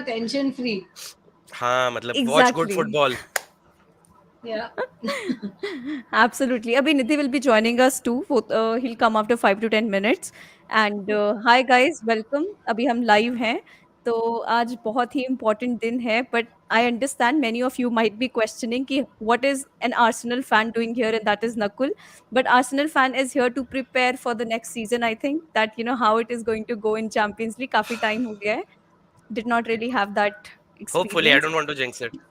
Tension free. हाँ मतलब watch good Exactly. Football. Yeah. Absolutely. Abhi Nidhi will be joining us too. He'll come after 5 to 10 minutes. And hi guys, welcome. अभी हम live हैं. तो आज बहुत ही important दिन है. But I understand many of you might be questioning कि what is an Arsenal fan doing here, and that is Nakul. But Arsenal fan is here to prepare for the next season. I think that you know how it is going to go in Champions League. काफी time हो गया है. Did not really have that Hopefully, I experience. don't want to jinx it.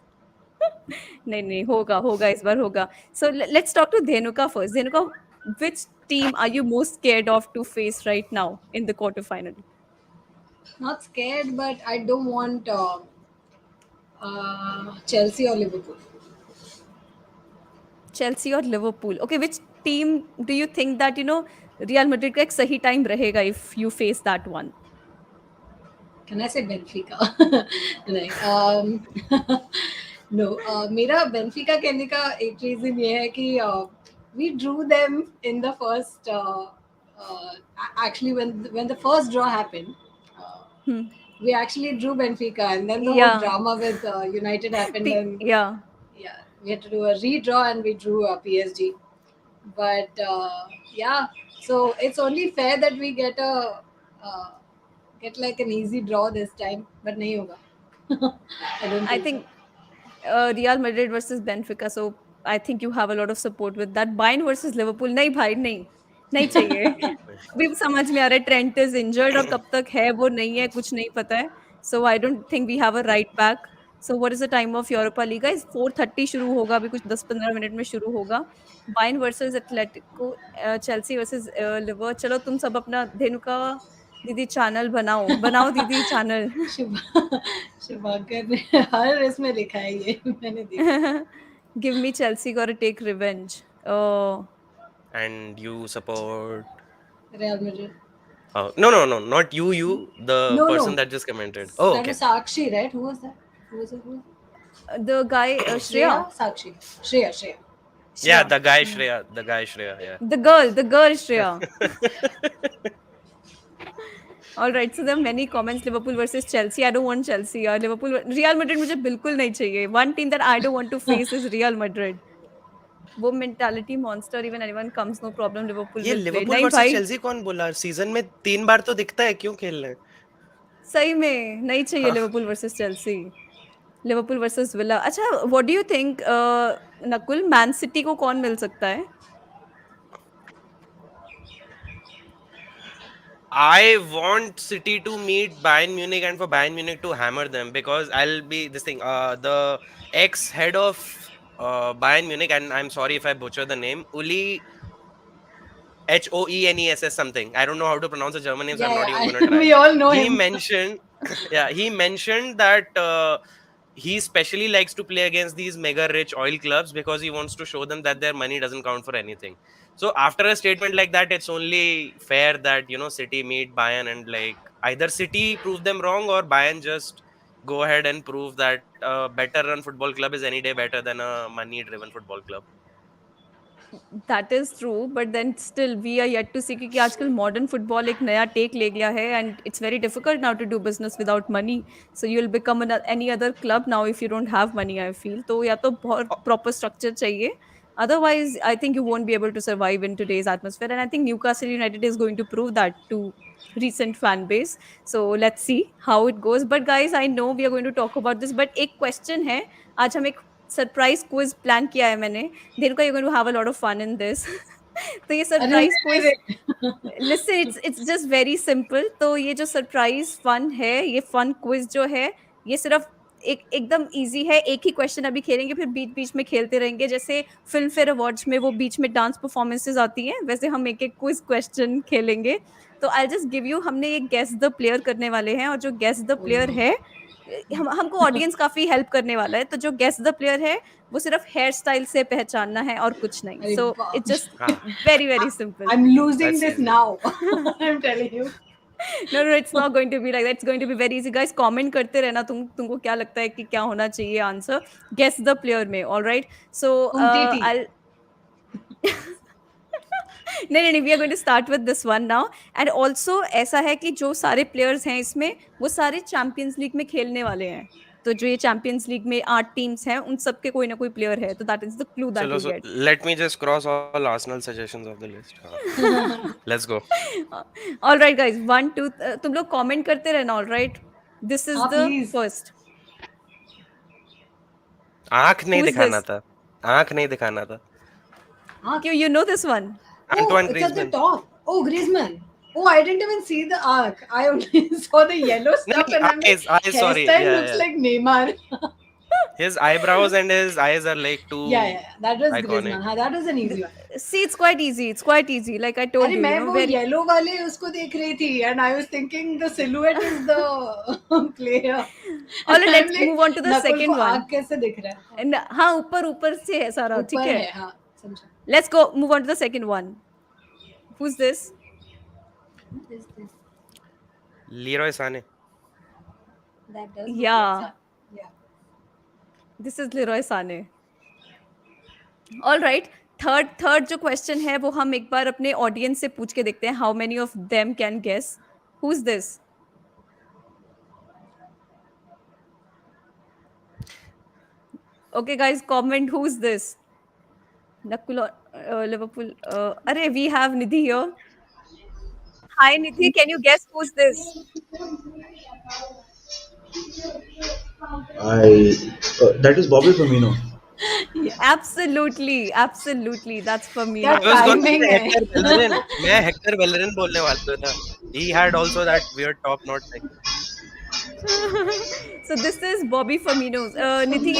नहीं नहीं होगा होगा इस बार होगा. So let's talk to Dhenuka first. Dhenuka, which team are you most scared of to face right now in the quarterfinal? Not scared, but I don't want Chelsea or Liverpool. Chelsea or Liverpool? Okay, which team do you think that you know Real Madrid का एक सही time रहेगा if you face that one? Can I say Benfica? नहीं. No. मेरा Benfica कहने का एक reason ये है कि we drew them in the first. Actually, when the first draw happened, uh, Hmm. we actually drew Benfica, and then the whole Yeah. drama with United happened, and Yeah. yeah, we had to do a redraw, and we drew PSG. But yeah, so it's only fair that we uh, get like an easy draw this time, but nahi hoga. I don't I think so. think Real Madrid versus Benfica. So I think you have a lot of support with that. Bayern versus Liverpool. नहीं भाई नहीं नहीं चाहिए. अभी समझ में आ रहा है ट्रेंट इज इंजर्ड और कब तक है वो नहीं है कुछ नहीं पता है. So I don't think we have a right back. So what is the time of Europa League guys? 4:30 शुरू होगा. अभी कुछ 10-15 मिनट में शुरू होगा. Bayern versus Atletico, Chelsea versus liver. चलो तुम सब अपना धेनुका दीदी चैनल बनाओ बनाओ दीदी चैनल. शिवा शिवाकर ने हर इसमें लिखा है ये मैंने देखा. Give me Chelsea, gotta take revenge. Oh, And you support. Real Madrid. No, no, no, not you, you, the No, person no, that just commented. Oh, that okay. was Sakshi, right? Who was that? Who was it? Who was it? the guy, Shreya, Shreya. Sakshi, Shreya. Yeah, Shreya. the guy Shreya, yeah. The girl, Shreya. All right, so there are many comments. Liverpool versus Chelsea. I don't want Chelsea. Liverpool, Real Madrid मुझे बिल्कुल नहीं चाहिए. One team that I don't want to face is Real Madrid. वो mentality monster. Even anyone comes, no problem. Liverpool ये will play. Liverpool नहीं versus भाई, Chelsea कौन बोला? सीजन में 3 बार तो दिखता है, क्यों खेल रहे हैं? सही में नहीं चाहिए हाँ. Liverpool versus Chelsea. Liverpool versus Villa. अच्छा, what do you think Nakul, Man City को कौन मिल सकता है? I want City to meet Bayern Munich and for Bayern Munich to hammer them, because I'll be this thing. The ex head of Bayern Munich, and I'm sorry if I butcher the name, Uli Hoeness something. I don't know how to pronounce the German names. I'm Yeah, not even yeah. going to try. We all know He him. mentioned, yeah, he mentioned that he specially likes to play against these mega rich oil clubs because he wants to show them that their money doesn't count for anything. So after a statement like that, it's only fair that City meet Bayern, and like either City prove them wrong or Bayern just go ahead and prove that a better run football club is any day better than a money driven football club. That is true, but then still we are yet to see क्योंकि आजकल modern football एक नया take ले गया है and it's very difficult now to do business without money. So you will become any other club now if you don't have money. I feel तो या तो बहुत प्रॉपर स्ट्रक्चर चाहिए. Otherwise, I think you won't be able to survive in today's atmosphere. And I think Newcastle United is going to prove that to recent fan base. So let's see how it goes. But guys, I know we are going to talk about this. But एक question है. आज हम एक surprise quiz plan किया है मैंने. Dhenuka, you're going to have a lot of fun in this. तो ये अरे surprise wait, quiz, wait, wait. Listen, it's just very simple. तो ये जो सरप्राइज फन है, ये फन क्विज जो है, ये सिर्फ एकदम इजी है. एक ही क्वेश्चन अभी खेलेंगे, फिर बीच बीच में खेलते रहेंगे. जैसे फिल्म फेयर अवार्ड्स में वो बीच में डांस परफॉर्मेंसेज आती हैं, वैसे हम एक एक क्विज क्वेश्चन खेलेंगे. तो आई जस्ट गिव यू, हमने एक गेस द प्लेयर करने वाले हैं, और जो guess the Oh player no. है, हमको ऑडियंस काफी हेल्प करने वाला है. तो जो गेस द प्लेयर है वो सिर्फ हेयर स्टाइल से पहचानना है और कुछ नहीं. अरे सो बाप. It's just Ah, very very simple. I'm losing that's this easy. now. I'm telling you. No, no, it's not going to be like that. It's going to be very easy. Guys, comment करते रहना. तुमको क्या लगता है कि क्या होना चाहिए आंसर गेस द प्लेयर में. All right. So Umtiti. I'll नहीं नहीं, we are going to start with this one now. And also ऐसा है कि जो सारे प्लेयर्स हैं इसमें, वो सारे चैंपियंस लीग में खेलने वाले हैं. तो जो ये चैंपियंस लीग में 8 टीम्स हैं, उन सबके कोई ना कोई प्लेयर है. तो that is the clue that चलो, you so get. let me just cross all Arsenal suggestions of the list. हाँ. Let's go. All right guys, 1 2, तुम लोग कमेंट करते रहना. ऑल राइट, दिस इज हाँ द प्लीज. फर्स्ट. आंख नहीं who is दिखाना दिस? था. आंख नहीं दिखाना था. हाँ. क्यों, you know this one? Oh, Antoine it's at the Griezmann. top. Oh, Griezmann. Oh, I didn't even see the arc. I only saw the yellow No, stuff, no, and I'm like, eyes, sorry. hairstyle Yeah, looks yeah. like Neymar. His eyebrows and his eyes are like Yeah, too yeah, yeah. That was iconic. Griezmann. हाँ, that was an easy one. See, it's quite easy. It's quite easy. Like I told अरे you, मैं वो very. Yellow वाले उसको देख रही थी, and I was thinking the silhouette is the player, All and right, I'm let's like move on to the Nakul को second one. आँख कैसे दिख रहा है? हाँ, And हाँ, ऊपर ऊपर से है सारा, ठीक ऊपर है. है, हाँ, समझा. Let's go move on to the second one. Who's this? What is this? Leroy Sané. That does look like Yeah, that. Yeah. this is Leroy Sané. All right. Third जो क्वेश्चन है वो हम एक बार अपने ऑडियंस से पूछ के देखते हैं. How many of them can guess? Who is this? Okay guys, comment who is this. Nakul, Liverpool. अरे, we have Nidhi here. Hi Nidhi, can you guess who is this? I that is Bobby Firmino. Yeah. Absolutely, absolutely. That's क्या I Firmino. was gonna timing say है. Hector Bellerin. मैं Hector Bellerin बोलने वाला था. He had also that weird top knot thing. So this is Bobby Firmino's. Nidhi,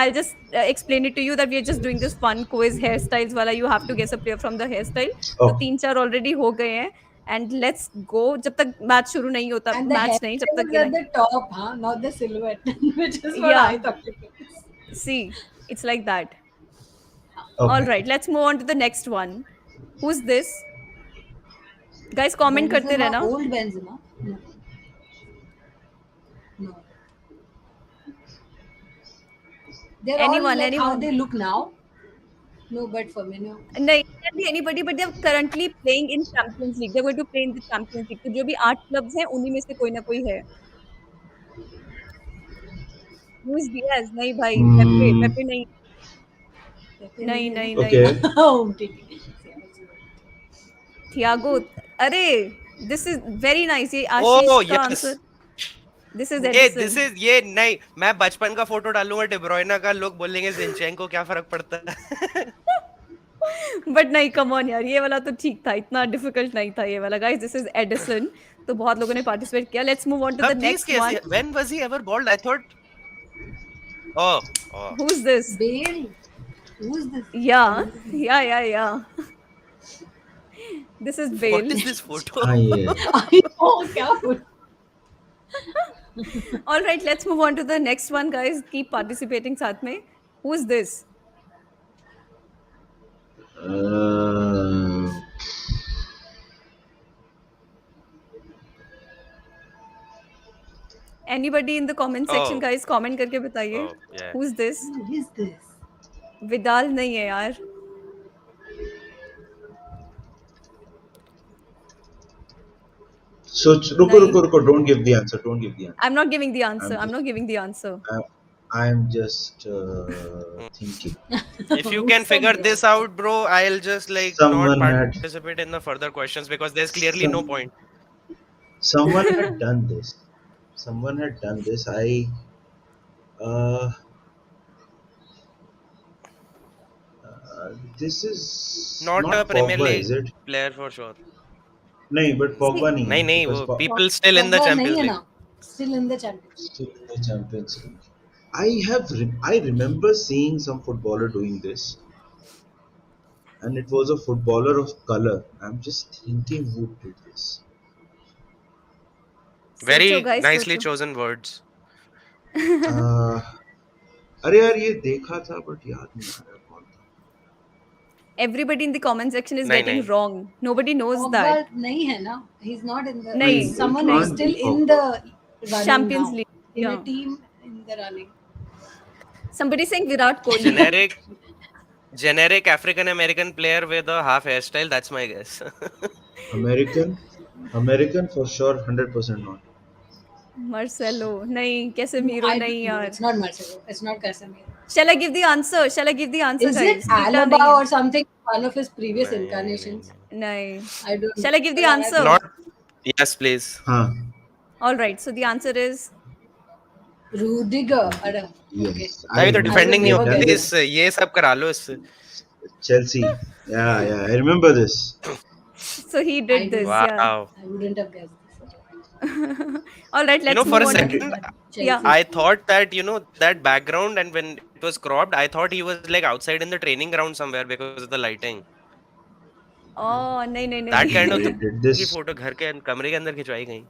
I'll just explain it to you that we are just doing this fun quiz hairstyles wala. You have to guess a player from the hairstyle. तो Oh, 3 4 already हो गए हैं. And let's go. जब तक match शुरू नहीं होता, And the match नहीं, जब hairstyle तक is ये at नहीं. the top, huh? Not the silhouette, which is what I Yeah, thought it was. see, it's like that. All okay. right, let's move on to the next one. Who's this? Guys, comment करते Benzema, रहना. old Benzema. No, no. They're all Anyone, like how they anyone. look now. No, but Firmino. नहीं, can be anybody, but they are currently playing in Champions League. They're going to play in the Champions League. तो जो भी 8 clubs हैं, उन्हीं में से कोई ना कोई है. लुइस डियाज नहीं भाई, पेपे Hmm. पेपे नहीं. Pepe नहीं नहीं है. नहीं नहीं. Okay. Oh, ठीक है. थियागो. अरे, दिस इज वेरी नाइस. ये आशीष Oh का आंसर. yes. दिस इज ये this एडिसन. is ये नहीं. मैं बचपन का फोटो डालूंगा डिब्रोइना का. लोग बोलेंगे जिनचेंको, क्या फर्क पड़ता है. बट नहीं, कम ऑन यार, ये वाला तो ठीक था. इतना डिफिकल्ट नहीं था ये वाला. Guys, this is Edison. तो बहुत लोगों ने पार्टिसिपेट किया. Let's move on to the कब थी नेक्स्ट इसकी ऐसी? One. When was he ever bald? I thought. Oh, oh. Who is this? Bale. Who's this? Yeah yeah yeah yeah. This is What Bale. is this photo? हाँ ये है. I know क्या बोल. All right, let's move on to the next one, guys. Keep participating साथ में. Who is this? Uh, Anybody in the comment section, Oh, guys? Comment करके बताइए. oh, yeah. Who's this? Who is this? Vidal नहीं है यार. so रुको नहीं. रुको रुको. Don't give the answer. Don't give the answer. I'm not giving the answer. I'm I'm not just giving the answer. I'm just thinking. If you Who can said figure this? this out, bro, I'll just like not Someone had participate in the further questions because there's clearly no some point. someone had done this. Someone had done this. Uh, this is Not a not Premier Pogba, League is it? player for sure. नहीं, but See, Pogba नहीं नहीं है नहीं, because वो people still in the Pogba नहीं Champions है League. ना. Still in the Champions. still in the Champions League. I remember seeing some footballer doing this, and it was a footballer of color. I'm just thinking who did this. सोचो Very guys, nicely सोचो. chosen words. Uh, अरे यार ये देखा था but याद नहीं आ रहा कौन था. Everybody in the comment section is नहीं getting नहीं. wrong. Nobody knows Pogba that. नहीं है ना. He's not in the. नहीं, नहीं, it Someone who's can't still be in Pogba. the running Champions now. League. In a Yeah. team in the running. Somebody saying Virat Kohli. Generic. Generic African American player with a half hairstyle. That's my guess. American, American for sure, 100% not. Marcelo. नहीं, No, Casemiro नहीं no, यार. it's not Marcelo. It's not Casemiro. Shall I give the answer? Shall I give the answer, Is it guys? Keita Alaba नहीं है. or something? One of his previous नहीं नहीं incarnations. नहीं. नहीं. I don't know. Shall I give the But I answer? think Not. Yes, please. Huh. All right. So the answer is Rudiger. Adam. Okay. Yes, अभी I तो I know. would have defending नहीं never होता That guessed इस that. is ये सब करा लो इससे. Chelsea. Yeah, yeah, I remember this. so he I did don't this. know. Yeah. Wow. I wouldn't have guessed this. All right. You know, Let's for move a on to And the. second, But Yeah. Chelsea. I thought that, that background, and when it was cropped, I thought he was like outside in the training ground somewhere because of the lighting. Oh, नहीं नहीं That kind of नहीं. thing did की this. Photo घर के कमरे के अंदर खिंचवाई गई.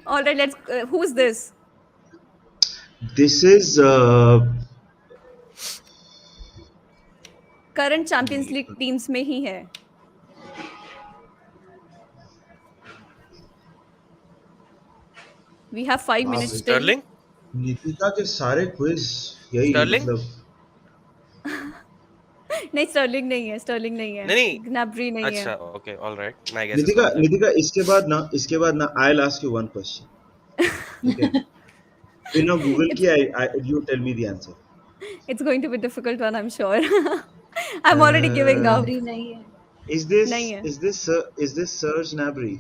All right. Let's. Who's this? This is Current Champions League teams में ही है. We have 5 minutes बाप रे. still. Sterling? नितिका के सारे क्विज यही Sterling? मतलब नहीं स्टर्लिंग नहीं है. स्टर्लिंग नहीं है. नहीं नहीं. ग्नैब्री नहीं है. अच्छा, okay, all right. My guess is Nitika not that. Nitika इसके बाद ना I'll ask you one question. Okay. फिर ना गूगल it's किया you tell me the answer. it's going to be a difficult one, I'm sure. I'm already giving Uh, up. Gnabry nahi hai. is this नहीं है. is this is this Serge Gnabry?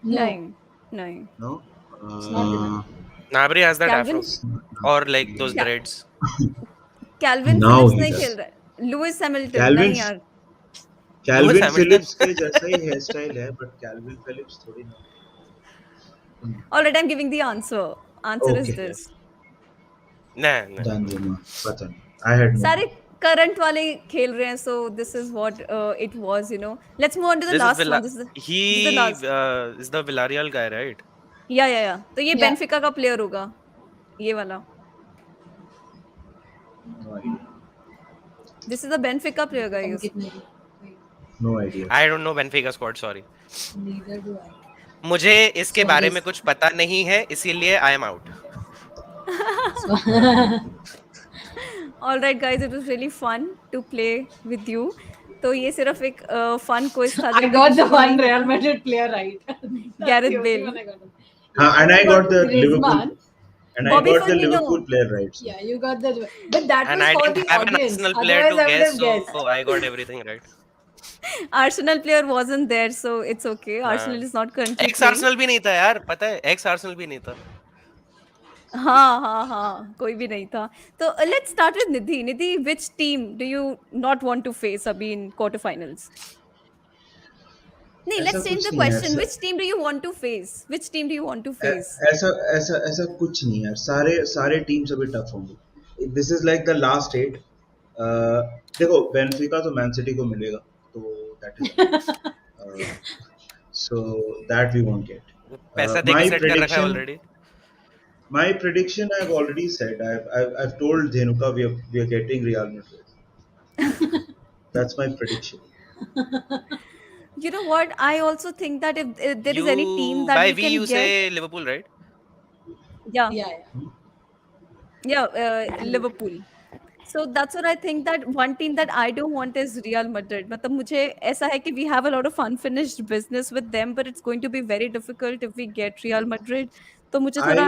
No, नहीं. नहीं. No. it's not Gnabry. Gnabry has that Calvin. afro or like those क्या dreads. Calvin Now Phillips he नहीं खेल does. रहा है. Lewis Hamilton Calvin नहीं यार. Lewis Calvin Hamilton. Phillips के जैसा ही हेयर स्टाइल है बट Calvin Phillips थोड़ी ना. All right, I'm giving the answer. Answer is Okay. Yeah. this. Nah, nah. Danjuma. पता नहीं. I had no सारे idea. करंट वाले खेल रहे हैं. So this is what it was. Let's move on to the This is last Villa. one. This is the He last. is the Villarreal guy, right? या तो ये Yeah. Benfica का player होगा. ये वाला. No idea. This is a Benfica player, guys. Ankit Mehri. Wait, No idea. I don't know Benfica squad. Sorry. neither do I. मुझे इसके बारे Suarez. में कुछ पता नहीं है, इसीलिए I am out. All right, guys, it was really fun to play with you. तो ये सिर्फ एक फन क्विज था. I got the one Real Madrid player right. That's Gareth the only Bale. one I got. And I got the Liverpool Griezmann. and I Bobby got the Firmino. Liverpool player right. So. Yeah, you got the. But that And was I for didn't the have an audience. Arsenal player Otherwise, to I would guess, have guessed. so I got everything right. Arsenal player wasn't there, so it's okay. हाँ. Arsenal is not currently Ex playing. Arsenal भी नहीं था यार, पता है? Ex Arsenal भी नहीं था. हाँ, कोई भी नहीं था. तो let's start with Nidhi. Nidhi, which team do you not want to face अभी in quarterfinals? नहीं, ऐसा let's change कुछ the नहीं है question. ऐसा Which team do you want to face? Which team do you want to face? ऐसा ऐसा ऐसा कुछ नहीं है. सारे टीम्स अभी टफ होंगे. This is like the last eight. देखो बेनफिका तो मैन सिटी को मिलेगा तो that is so that we won't get. पैसा दे के सेट कर रखा है already. My prediction I've already said. I've told Dhenuka we are getting Real Madrid. That's my prediction. You know what? I also think that if there is any team You that by we we can you get, say Liverpool, right? yeah, Yeah. Liverpool. So that's what I think, that one team that I don't want is Real Madrid. मतलब मुझे ऐसा है कि we have a lot of unfinished business with them, but it's going to be very difficult if we get Real Madrid. तो मुझे थोड़ा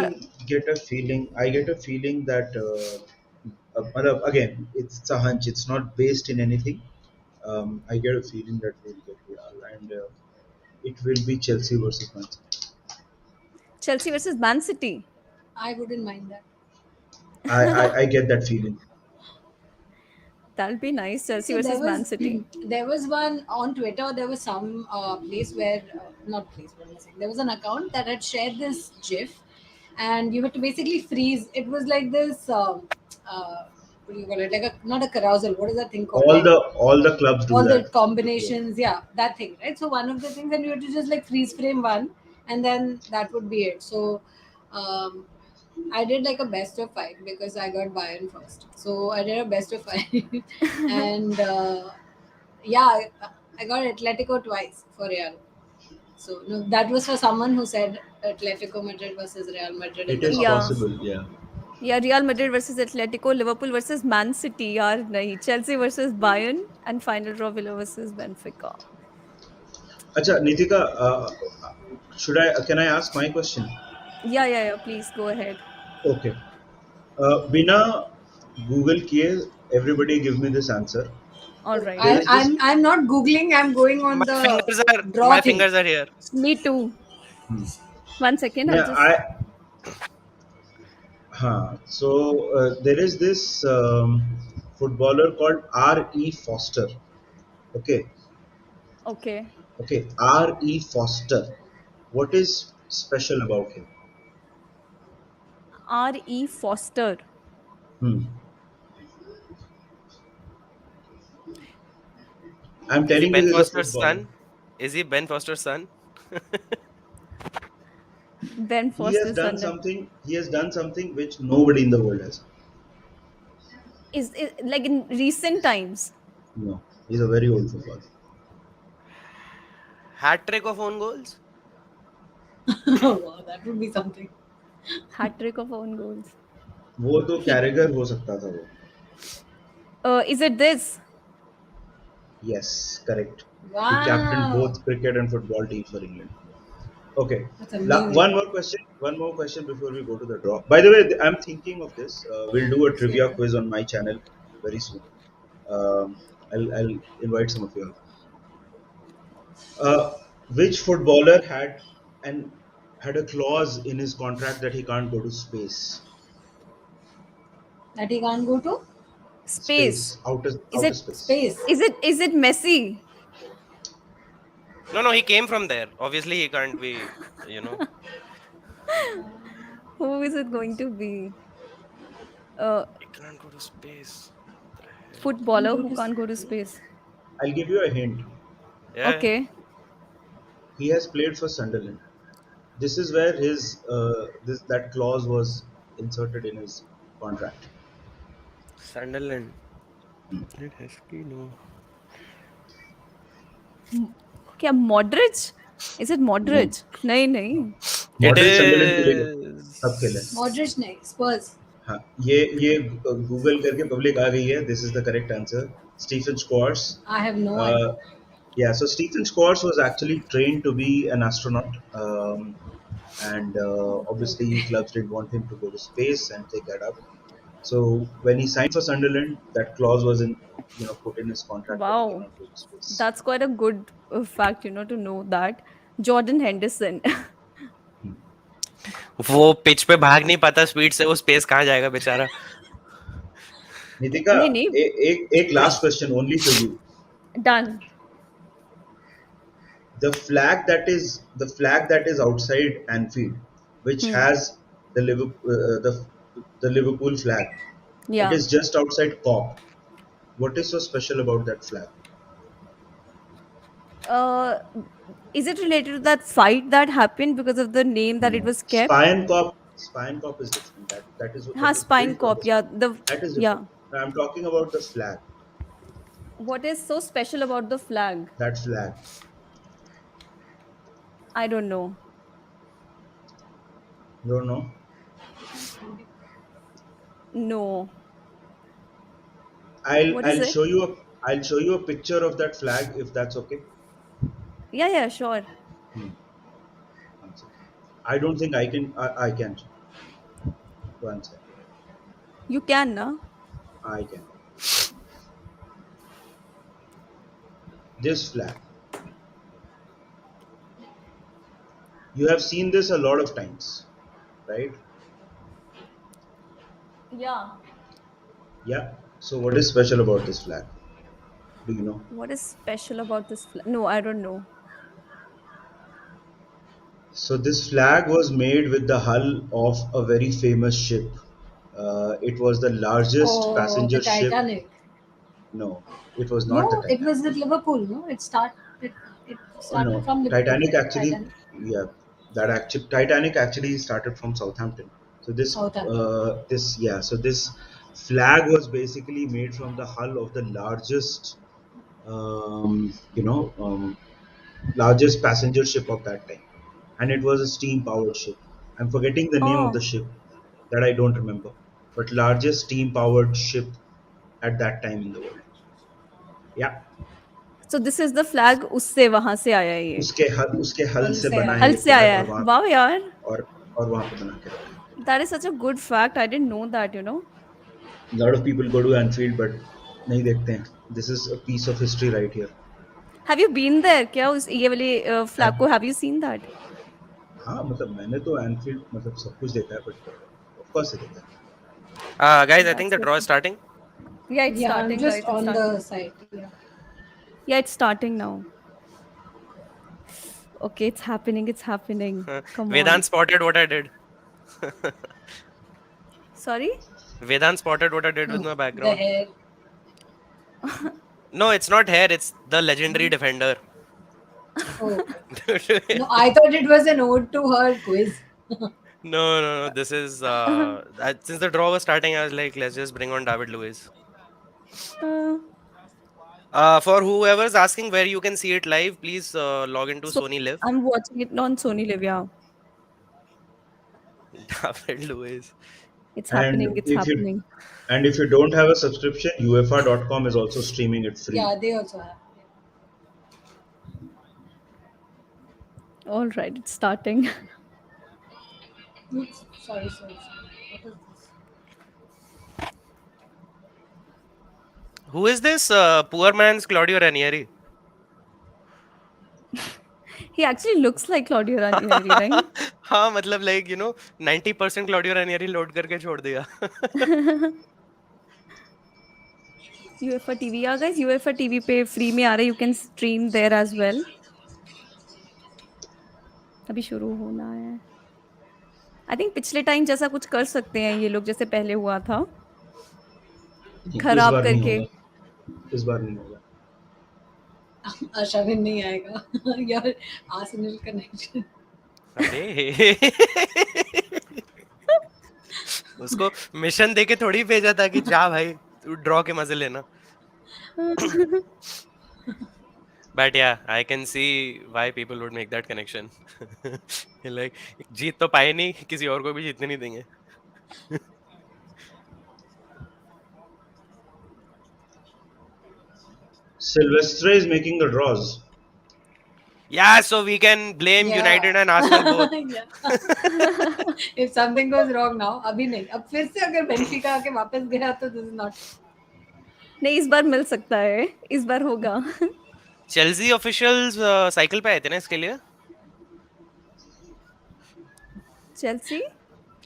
I get a feeling that again it's a hunch. It's not based in anything. I get a feeling that we'll get Real and it will be Chelsea versus Man City. Chelsea versus Man City. I wouldn't mind that. I get that feeling. That'll be nice. Chelsea So versus Man City. there was one on Twitter. There was some place where not place. What am I saying? There was an account that had shared this GIF, and you had to basically freeze. It was like this. What do you call it? Like not a carousel. What is that thing called? All the clubs do All the that. combinations. Yeah, that thing, right? So one of the things, and you had to just like freeze frame one, and then that would be it. So. I did like a best of five because I got Bayern first. So I did a best of five, and yeah, I got Atletico twice for Real. So no, that was for someone who said Atletico Madrid versus Real Madrid in It the is Yeah. finals. possible, yeah. Yeah, Real Madrid versus Atletico, Liverpool versus Man City, यार नहीं, Chelsea versus Bayern, and final draw Villa versus Benfica. Acha, Nitika, should I? Can I ask my question? Yeah, yeah, yeah. Please go ahead. Okay. बिना Google किए everybody give me this answer. All right. There I, is this. I'm not googling. I'm going on My the fingers are draw my thing. fingers are here. Me too. Hmm. 1 second, I'll Yeah, just. I. So there is this footballer called R.E. Foster. Okay, Okay. okay, R.E. Foster. What is special about him? R.E. Foster. Hmm. I'm Is he telling you, Ben he's a Foster's footballer. son? Is he Ben Foster's son? Ben He has Foster's done son. something. He has done something which nobody in the world has. Is like in recent times. No, he's a very old footballer. Hat trick of own goals? Oh, wow, that would be something. Hat trick of own goals. वो तो He. कैरेगर हो सकता था वो. Is it this? Yes, correct. He captained Wow, both cricket and football teams for England. Okay. that's amazing. One more question. One more question before we go to the draw. By the way, I'm thinking of this. We'll do a trivia quiz on my channel very soon. Um, I'll invite some of you. Which footballer and had a clause in his contract that he can't go to space? That he can't go to Space. Space, outer Is outer it? space. space. Is it Messi? No, no, he came from there. Obviously, he can't be, you know. Who is it going to be? Uh, He can't go to space. What the hell? Can't footballer go who to can't go to space. space. I'll give you a hint. Yeah. Okay. He has played for Sunderland. This is where his this that clause was inserted in his contract. Sunderland. It has to know. क्या Modric? Is it No. Modric? नहीं नहीं. It moderate संडेलन के लिए सब खेला है. is. Modric ne Spurs. हाँ, ये गूगल करके पब्लिक आ गई है. This is the correct answer. Stephen Squars. I have no Uh, idea. yeah, so Stephen Squars was actually trained to be an astronaut, and obviously Okay. clubs didn't want him to go to space and take that up. So when he signed for Sunderland, that clause was put in his contract that he Wow. cannot go to space. That's quite a good fact, to know that. Jordan Henderson. वो pitch पे भाग नहीं पाता speed से वो space कहाँ जाएगा बेचारा. Nitika, नहीं नहीं. एक last question only for you. Done. The flag that is outside Anfield, which Hmm. has the Liverpool flag, it Yeah. is just outside Cop. What is so special about that flag? Uh, is it related to that fight that happened because of the name that it No, was kept? Spine Cop is different. That Ha, was Spine built on the Corp. Yeah. spine. The That is different. yeah. Now I'm talking about the flag. What is so special about the flag? That flag. I don't know. You don't know? No. I'll What is I'll it? show you a I'll show you a picture of that flag if that's okay. Yeah, yeah, sure. Hmm. One second. I don't think I can. I can't. One second. You can, na? I can. This flag. You have seen this a lot of times, right? Yeah. Yeah. So what is special about this flag? Do you know? What is special about this flag? No, I don't know. So this flag was made with the hull of a very famous ship. It was the largest Oh, the passenger ship. Titanic. No, it was not the No, it Titanic. was at Liverpool. No, it started No, from Liverpool, Titanic right? actually, Titanic, yeah, that actually Titanic actually started from Southampton. So Southampton. this flag was basically made from the hull of the largest, um, you know, um, largest passenger ship of that time, and it was a steam powered ship. I'm forgetting the name of the Oh, ship that I don't remember. but largest steam-powered ship at that time in the world. Yeah, So this is the flag उससे वहाँ से आया है ये. उसके हल हल से से बना आया है हल ये है। से फ्लैग आया और है. वहाँ वाह यार. और और वहाँ पे बना के रखा है. That is such a good fact. I didn't know that, you know. A lot of people go to Anfield but नहीं देखते हैं. This is a piece of history right here. Have you been there? क्या उस ये वाले flag Have, को have you seen that? हाँ मतलब मैंने तो एनफील्ड मतलब सब कुछ देखा है बट ऑफ कोर्स से देखा है. Guys, I think That's the good. draw is starting. Yeah, it's Yeah, I'm starting, just guys. It's on the starting. site. Yeah. Yeah, it's starting now. Okay, it's happening. It's happening. Come Vedant on. spotted what I did. Sorry? Vedant spotted what I did with No, my the background. hair. No, it's not hair, it's the legendary defender. Oh. No, I thought it was an ode to her quiz. No. This is since the draw was starting, I was like, let's just bring on David Luiz. Uh, For whoever's asking where you can see it live, please log into so Sony Live. I'm watching it on Sony Live. Yeah, David Luiz. it's happening. And It's if you happening. and if you don't have a subscription, UEFA.com is also streaming it free. Yeah, they also have. All right, it's starting. Oops, sorry. What is this? Who is this poor man's Claudio Ranieri? He actually looks like Claudio Ranieri, right? हाँ मतलब like 90% Claudio Ranieri load करके छोड़ दिया. UEFA TV. Yeah, guys, UEFA TV पे free में आ रहा है. You can stream there as well. अभी शुरू होना है. I think पिछले टाइम जैसा कुछ कर सकते हैं ये लोग जैसे पहले हुआ था. नहीं, इस खराब बार नहीं करके. होगा. इस बार नहीं होगा. Ashavin नहीं आएगा. Your Arsenal connection. अरे उसको मिशन देके थोड़ी भेजा था कि जा भाई तू ड्रॉ के मजे लेना. But yeah, I can see why people would make that connection. Like जीत तो पाए नहीं, किसी और को भी जीतने नहीं देंगे. Silvestre is making the draws. Yeah, so we can blame Yeah. United and Arsenal both. Yeah. If something goes wrong now, अभी नहीं. अब फिर से अगर बेंफिका आके वापस गया तो this is not. नहीं इस बार मिल सकता है. इस बार होगा. Chelsea officials साइकिल पे आए थे ना इसके लिए. Chelsea?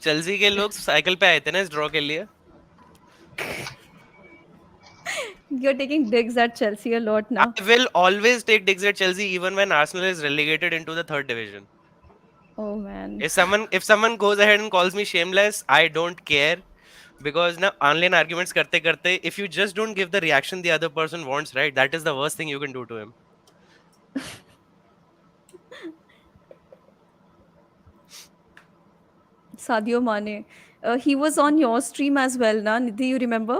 Chelsea के लोग साइकिल पे आए थे ना इस ड्रॉ के लिए. You're taking digs at Chelsea a lot now. I will always take digs at Chelsea even when Arsenal is relegated into the third division. Oh man. If someone goes ahead and calls me shameless, I don't care because now online arguments karte karte, if you just don't give the reaction the other person wants, right, that is the worst thing you can do to him. Sadio Mane. He was on your stream as well, na? Nidhi, you remember?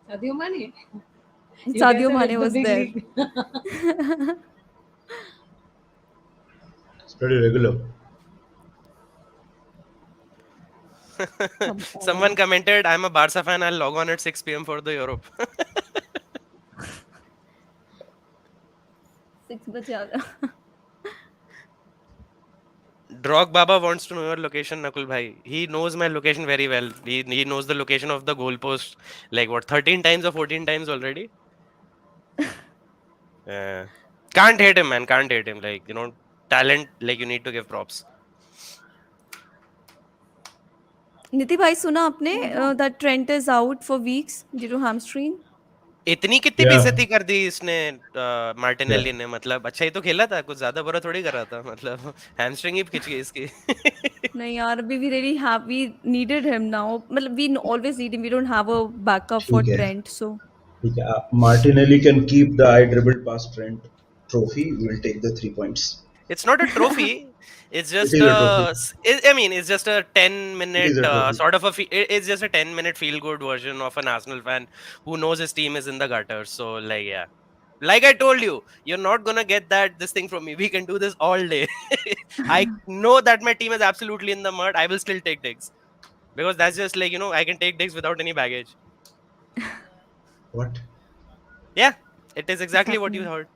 Sadio Mane. You guys Sadio are Mane in the was big there. league. It's pretty regular. Come Someone on. commented, I'm a Barca fan, I'll log on at 6 p.m. for the Europe. 6 बजे आ रहा. Drog Baba wants to know your location, Nakul bhai. He knows my location very well. He knows the location of the goalpost like what 13 times or 14 times already. Uh, can't hate him, man. Can't hate him. Like talent. Like you need to give props. निधि भाई सुना आपने that Trent is out for weeks due to hamstring? इतनी कितनी Yeah, बेइज्जती कर दी इसने yeah. Martinelli ने. मतलब अच्छा ही तो खेला था, कुछ ज्यादा बुरा थोड़ी कर रहा था. मतलब हैमस्ट्रिंग ही खिंच गई इसकी. नहीं यार अभी we really have we needed him now. मतलब we always need him. We don't have a backup for ठीक है. Trent, so ठीक है. Martinelli can keep the I dribbled past Trent trophy. We will take the 3 points. It's not a trophy. It's It just is a trophy. I mean, it's just a 10 It is minute a trophy. sort of it's just a 10-minute feel good version of an Arsenal fan who knows his team is in the gutter. So like yeah, like I told you, you're not gonna get this thing from me. We can do this all day. I know that my team is absolutely in the mud. I will still take digs because that's just like, I can take digs without any baggage. What? Yeah, it is It's exactly what you happening. heard.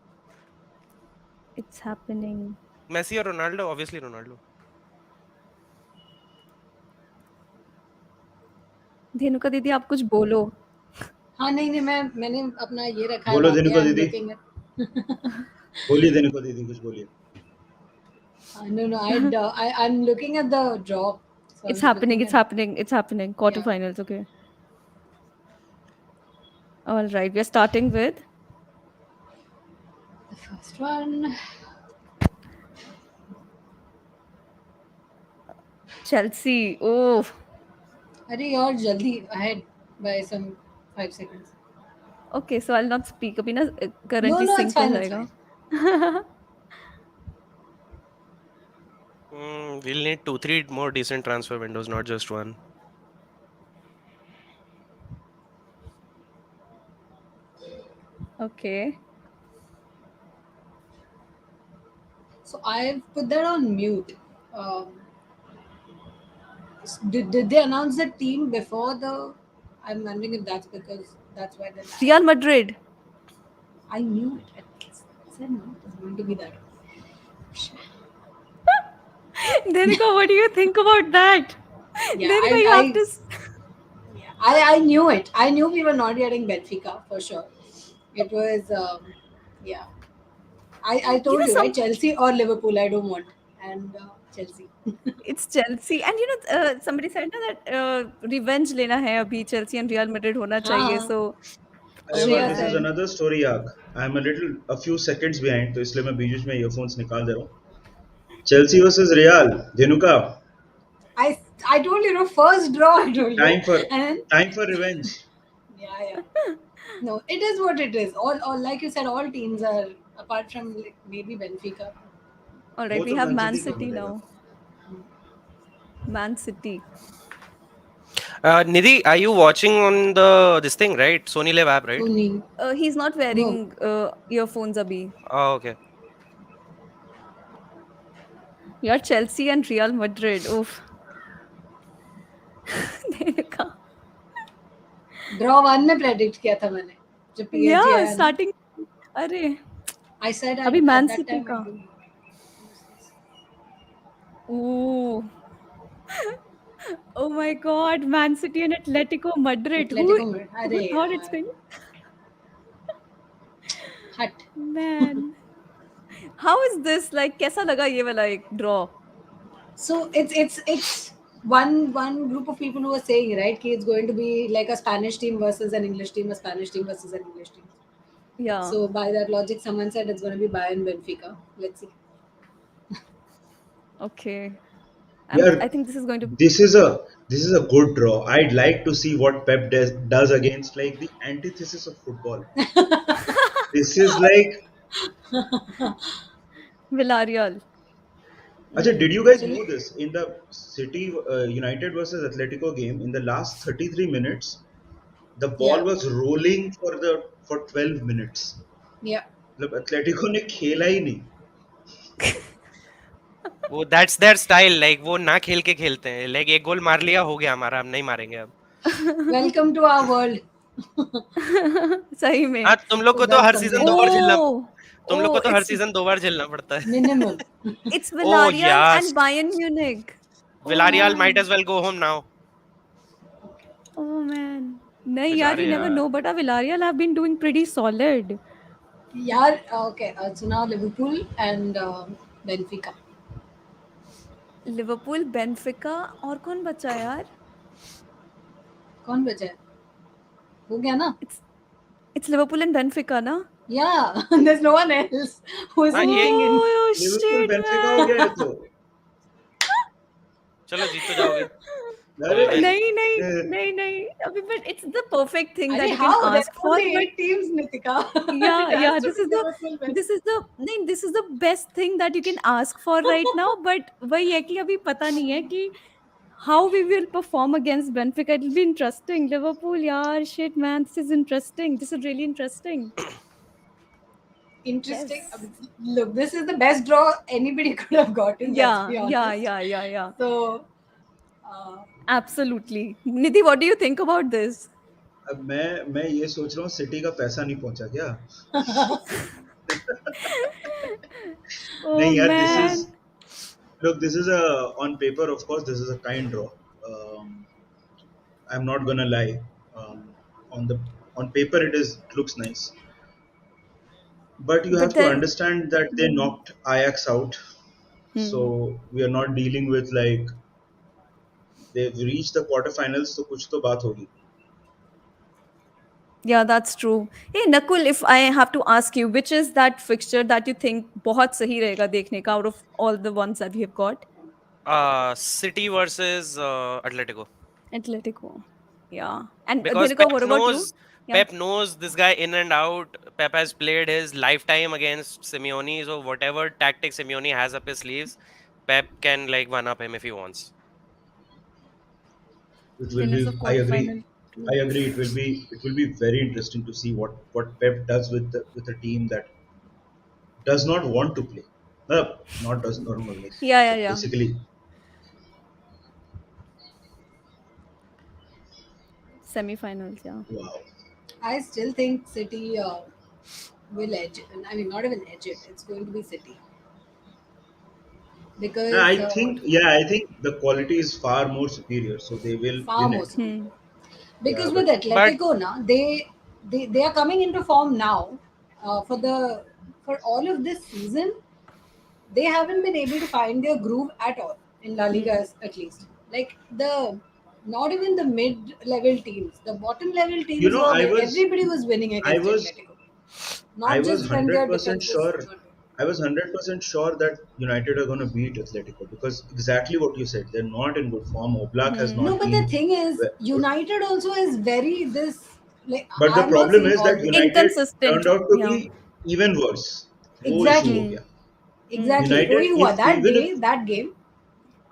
It's happening. Messi or Ronaldo? Obviously Ronaldo. Dhenuka दीदी आप कुछ बोलो. हाँ नहीं नहीं मैंने अपना ये रखा है बोलो लॉक किया देनुका आई एम दीदी, लुकिंग एट बोलिए देनुका दीदी, कुछ बोलिए. no no I'm looking at the draw so I It's was happening. looking It's at happening. It's happening. yeah Quarterfinals. Okay. All right. We're starting with the first one Chelsea. Oh. अरे और जल्दी ahead by some 5 seconds Okay. So I'll not speak. अभी ना no currently no sync हो it's जाएगा. fine We'll need 2 3 more decent transfer windows, not just one. Okay. so I've put that on mute um, did they announce the team before the I'm wondering if that's because that's why they're Real lagging Madrid. I knew it I said no it's going to be that Denika, what do you think about that? yeah Denika, you have to. yeah, I knew it. I knew we were not getting Benfica for sure. It was, yeah. I You told know, you, right? some. Chelsea or Liverpool, I don't want. And Chelsea. It's Chelsea, and somebody said na that revenge लेना है अभी Chelsea and Real Madrid होना हाँ चाहिए. हाँ So, अरे oh but Shreya this is said. man, another story arc. I am a few seconds behind, तो इसलिए मैं बीच में ईयरफोन्स निकाल दे रहा हूँ. Chelsea versus Real, Dhenuka, I, I told you, no, first draw, I told you. time for And then, time for revenge. yeah, yeah. No, it is what it is. All like you said, all teams are, apart from like, maybe Benfica. all right, वो we तो have Man Man City को City मिलेगा. now. Man City. Nidhi, are you watching on the this thing, right? Sony Live app, right? Only. He's not No. wearing earphones abhi. Oh, okay. You're Chelsea and Real Madrid. Oof. Denika. Draw one में predict किया था मैंने जब PSG Yeah, आया ना starting. अरे I said अभी at Man that City time I का. do. Ooh. Oh my God, Man City and Atletico Madrid. Atletico Madrid. Who अरे thought it's यार going? हट. Man, how is this like? कैसा लगा ये वाला एक draw? So it's one group of people who are saying right कि it's going to be like a Spanish team versus an English team, a Spanish team versus an English team. Yeah. So by that logic, someone said it's going to be Bayern Benfica. Let's see. Okay. Yeah, I think this is going to be. this is a good draw. I'd like to see what Pep does against like the antithesis of football. This is like, Villarreal. Acha, did you guys know Actually, this? In the City United versus Atletico game, in the last 33 minutes, the ball yeah, was rolling for 12 minutes. yeah. मतलब Atletico ने खेला ही नहीं. वो that's their style. Like वो ना खेल के खेलते हैं. Like एक गोल मार लिया हो गया हमारा, हम नहीं मारेंगे अब. Welcome to our world. सही हाँ, में. तुम लोग So को तो that's हर सीजन something. दो बार झेलना. Oh, तुम लोग को oh, तो हर सीजन 2 बार झेलना पड़ता है. Minimal. it's Oh Villarreal yes. and Bayern Munich. Oh Villarreal might man. as well go home now. Oh man. नहीं यार, बेचारे you never यार. know, but Villarreal have been doing pretty solid. Yeah, okay. So now Liverpool and Benfica. Liverpool Benfica और कौन बचा यार? कौन बचा है? हो गया ना? It's it's Liverpool and Benfica, na? Yeah, there's no one else who is हाँ ये sneaking in. Oh Liverpool shit, बेंफिका हो man. गया है तो. चलो जीत तो जाओगे. अरे You'll win. नहीं नहीं नहीं नहीं अभी but it's the perfect thing that Arey, you can how? There's ask for, only but 8 teams, Nitika. yeah, It has yeah, to this be is the Liverpool best. this is the नहीं this is the best thing that you can ask for right now, but वही है कि अभी पता नहीं है कि how we will perform against Benfica. It'll be interesting. Liverpool, yeah, shit, man, this is interesting. This is really interesting. Interesting. Yes. Look, this is the best draw anybody could have gotten. Let's Yeah, be yeah, honest. yeah, yeah, yeah. So, uh, Absolutely. Nidhi, what do you think about this? अब मैं ये सोच रहा हूँ city का पैसा नहीं पहुंचा क्या? Oh नहीं यार, this is, man. look, this is a, on paper of course this is a kind draw. Um, I'm not gonna lie. Um, on the on paper it looks nice, but you But have to then, understand that they knocked Ajax out. hmm. So we are not dealing with like they've reached the quarterfinals, so कुछ तो बात होगी. Yeah, that's true. Hey, Nakul, if I have to ask you, which is that fixture that you think बहुत सही रहेगा देखने का out of all the ones that we have got? City versus Atletico. Atletico. Yeah. And Because Dhenuka, what about you? Yeah. Pep knows this guy in and out. Pep has played his lifetime against Simeone, so whatever tactic Simeone has up his sleeves, Pep can like one up him if he wants. It will Winners be. of I agree. quarterfinal I too. agree. It will be very interesting to see what Pep does with a team that does not want to play. Not does not like Yeah, yeah, yeah. basically. Semi-finals, yeah. Wow. I still think City will edge. I mean, not even edge it. It's going to be City because I think, yeah, I think the quality is far more superior, so they will far win more it. superior. Hmm. Yeah, Because with but But Atletico now, they are coming into form now. For all of this season, they haven't been able to find their groove at all in La Liga, Hmm. at least. Like the not even the mid-level teams, the bottom-level you teams know, were everybody was winning I against was, Atletico. I Not was just when their hundred percent defense was sure. not good. I was 100% sure that United are going to beat Atletico because exactly what you said. They're not in good form. Oblak has Hmm. No, not but the been thing is, good. United also is very this. Like But the I'm not problem saying is all that the United Inconsistent. turned out to Yeah. be even worse. वो issue हो exactly, Hmm. गया. Hmm. exactly. वही United, हुआ if that even if day, that game.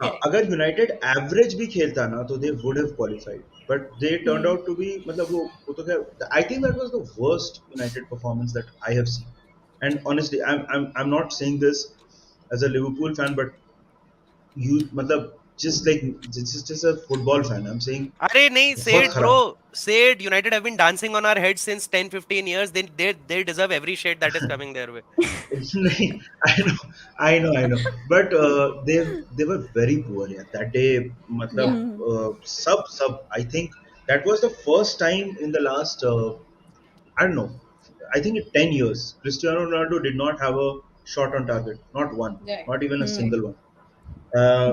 हाँ, Correct. अगर United average भी खेलता ना तो they would have qualified but they turned Hmm. Out to be मतलब वो तो क्या I think that was the worst United performance that I have seen and honestly I am not saying this as a Liverpool fan but you मतलब just a football fan I'm saying Arey nahi, say बहुत it, खराब. bro. Say it. United have been dancing on our heads since 10, 15 years. They deserve every shade that is coming their way. नहीं, I know, but they were very poor. Yeah, that day, Yeah. मतलब Hmm. sub. I think that was the first time in the last I don't know. I think in 10 years, Cristiano Ronaldo did not have a shot on target, not one, Right. not even a Hmm. Right. single one.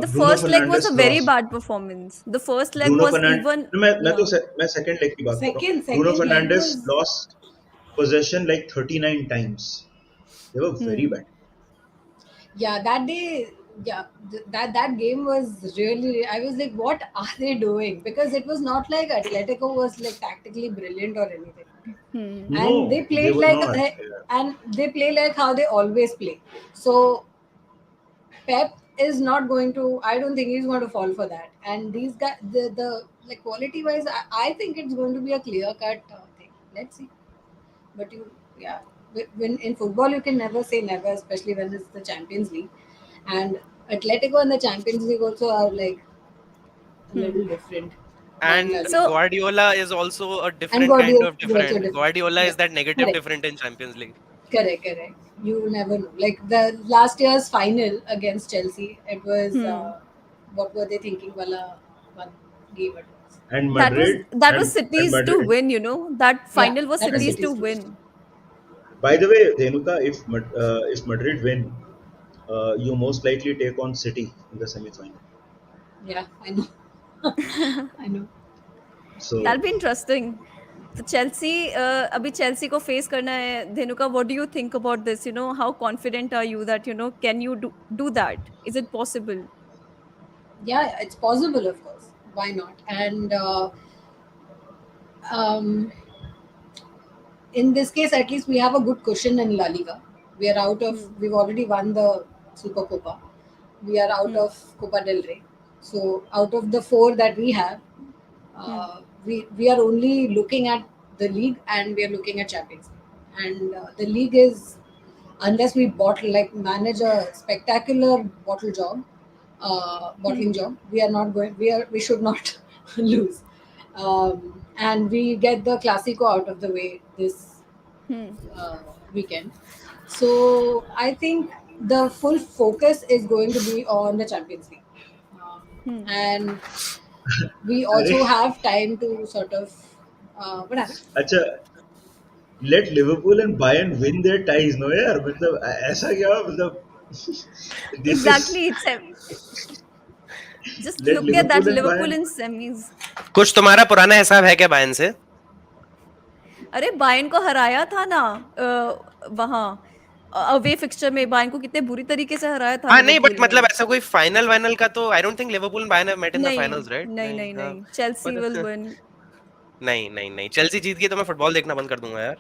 The Bruno first leg was a Fernandes very lost. bad performance. The first leg Bruno was Fernandes. even, No, yeah. मैं second leg की बात कर रहा हूँ. Bruno Second leg Fernandes was lost possession like 39 times. They were very Hmm. bad. yeah that day. Yeah, that game was really. I was like, what are they doing? Because it was not like Atletico was like tactically brilliant or anything, Hmm. and they No, they played were like not. and they play like how they always play. So Pep is not going to. I don't think he's going to fall for that. And these guys, the like quality wise, I think it's going to be a clear cut thing. Let's see. But yeah, when in football you can never say never, especially when it's the Champions League, and Atletico and the Champions League also are like a Hmm. little different than La And Liga. So, Guardiola is also a And different kind Guardiola of is also different. different. Guardiola Yeah, is that negative correct. different in Champions League. Correct. You never know. Like the last year's final against Chelsea, it was hmm. what were they thinking? Wala one game it was. And That was Madrid that was and cities to Madrid. win, you know. That Yeah, final was that was cities And to City's too. win. by the way, Dhenuka, if Madrid win, you most likely take on City in the semi-final. Yeah, I know. I know. That'll So be interesting. तो Chelsea अभी Chelsea को face करना है Dhenuka what do you think about this you know how confident are you that you know can you do that is it possible Yeah, it's possible, of course. Why not? And um, in this case, at least we have a good cushion in La Liga. We are out of. hmm. We've already won the Super Copa. We are out Hmm. of Copa del Rey. So out of the four that we have, Hmm. we are only looking at the league and we are looking at Champions League. And the league is unless we bottle like manage a spectacular bottle job, bottling job. We are not going. We should not lose, and we get the Clasico out of the way this Hmm. weekend. So I think the full focus is going to be on the Champions League, Hmm. and we अरे also have time to sort of what happened. अच्छा, let Liverpool and Bayern win their ties, no यार, मतलब ऐसा क्या मतलब this is Exactly. Just let look at that Liverpool and Liverpool Bayern. in semis. कुछ तुम्हारा पुराना हिसाब है क्या बायन से? अरे बायर्न को हराया था ना वहाँ अवे फिक्सचर में बायर्न को कितने बुरी तरीके से हराया था हाँ नहीं, लिवरपूल बट ने. मतलब ऐसा कोई फाइनल वाइनल का तो I don't think Liverpool and Bayern have met in the नहीं फाइनल्स, राइट? नहीं नहीं, नहीं हाँ. नहीं चेल्सी पर विल विन. नहीं नहीं नहीं, चेल्सी जीत गई तो मैं फुटबॉल देखना बंद कर दूंगा यार.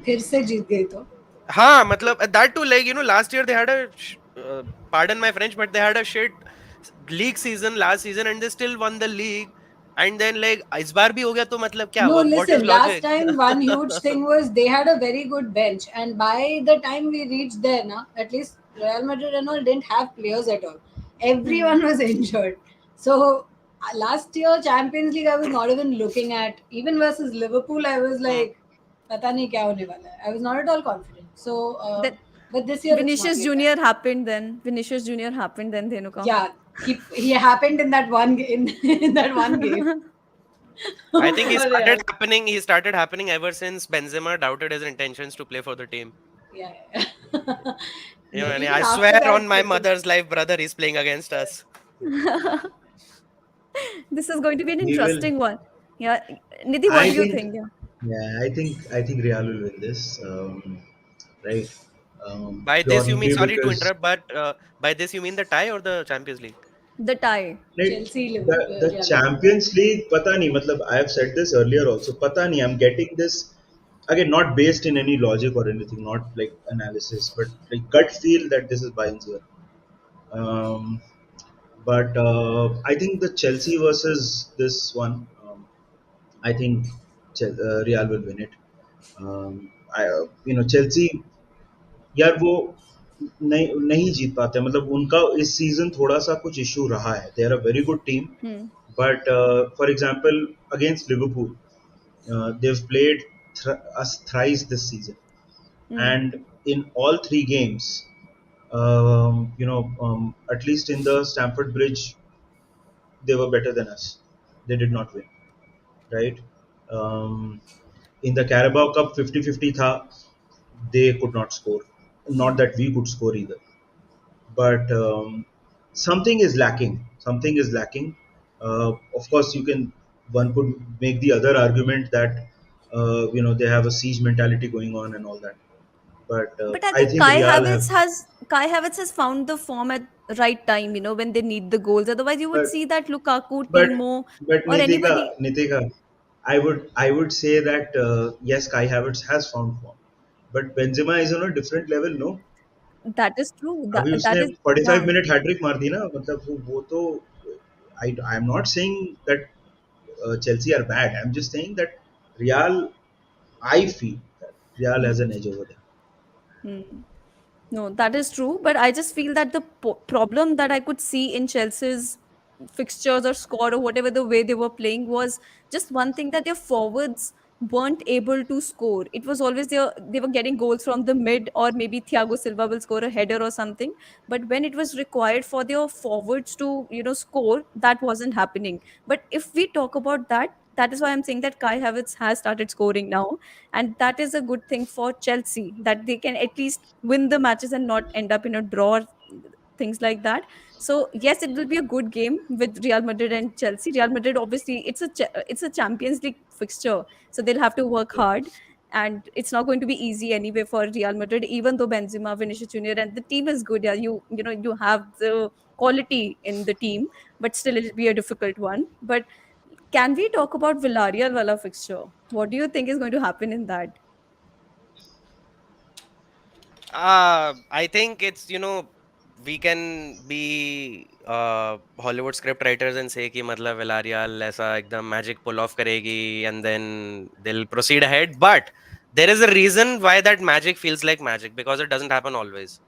फिर से जीत गई तो हाँ मतलब that too, like, last year they had a pardon my French, but they had a shit league season last season and they still won the league. And then like इस बार भी हो गया तो मतलब क्या, no, what is listen, last logic? time one huge thing was they had a very good bench, and by the time we reached there, na, at least Real Madrid and all didn't have players at all. Hmm. Everyone was injured. So last year Champions League, I was not even looking at. Even versus Liverpool, I was Hmm. like, "Pata nahi kya hone wala hai." I was not at all confident. So, That but this year it's not Vinicius like that. Junior happened then. Vinicius Junior happened then, Dhenuka. Yeah, he happened in that one in, in that one game. I think For Real. he started happening ever since Benzema doubted his intentions to play for the team. Yeah, yeah. No, And even I after swear on that, my listen, mother's life, brother, he's playing against us. This is going to be an He will. interesting one. Yeah. Nidhi, what I do you think, think? Yeah. yeah, I think Real will win this, right? By this you mean, Purely sorry to because interrupt, but by this you mean the tie or the Champions League? The tie. like Chelsea, the Real Madrid. Champions League, पता नहीं मतलब I have said this earlier also. पता नहीं, I'm getting this again not based in any logic or anything, not like analysis, but like gut feel that this is Bayern's year. Um, but I think the Chelsea versus this one, I think Real will win it. Chelsea यार वो नहीं नहीं जीत पाते, मतलब उनका इस season थोड़ा सा कुछ इशू रहा है. They are a very good team, Hmm. but for example against Liverpool, they've played us thrice this season, Hmm. and in all three games, at least in the Stamford Bridge, they were better than us. They did not win, right? um, in the Carabao Cup 50-50 tha, they could not score. Not that we could score either, but something is lacking. Something is lacking. Of course, one could make the other argument that they have a siege mentality going on and all that. But But I I think think Real have. Kai Havertz has found the form at right time, when they need the goals. Otherwise, you would But see that Lukaku, but Timo, but or anybody. Nitika, I would say that yes, Kai Havertz has found form, but Benzema is on a different level. No, That is true. अभी That उसने is, 45 yeah. Minute hat trick मार दी ना, मतलब वो तो आई am not saying that Chelsea are bad. I'm just saying that Real, I feel that Real has Hmm. an edge over them. Hmm. No, that is true. But I just feel that the problem that I could see in Chelsea's fixtures or squad or whatever the way they were playing was just one thing, that their forwards weren't able to score. It was always they were getting goals from the mid, or maybe Thiago Silva will score a header or something. But when it was required for their forwards to, score, that wasn't happening. But if we talk about that, that is why I'm saying that Kai Havertz has started scoring now, and that is a good thing for Chelsea, that they can at least win the matches and not end up in a draw or things like that. So yes, it will be a good game with Real Madrid and Chelsea. Real Madrid, obviously, it's a Champions League fixture, so they'll have to work Yeah. hard, and it's not going to be easy anyway for Real Madrid. Even though Benzema, Vinicius Junior, and the team is good, yeah, you have the quality in the team, but still it'll be a difficult one. But can we talk about Villarreal wala fixture? What do you think is going to happen in that? I think it's, we can be Hollywood script writers and say कि मतलब Villarreal ऐसा एकदम magic pull off करेगी and then they'll proceed ahead. But there is a reason why that magic feels like magic, because it doesn't happen always.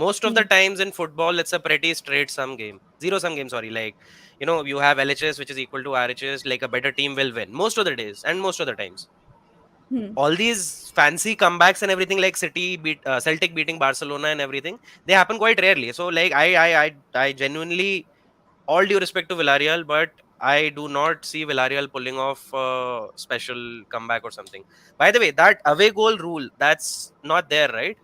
Most of the Hmm. times in football, it's a pretty straight sum game, zero sum game. Sorry, like you have LHS which is equal to RHS. Like a better team will win most of the days and most of the times. Hmm. All these fancy comebacks and everything, like Celtic beating Barcelona and everything, they happen quite rarely. So like I genuinely, all due respect to Villarreal, but I do not see Villarreal pulling off a special comeback or something. By the way, that away goal rule, that's not there, right?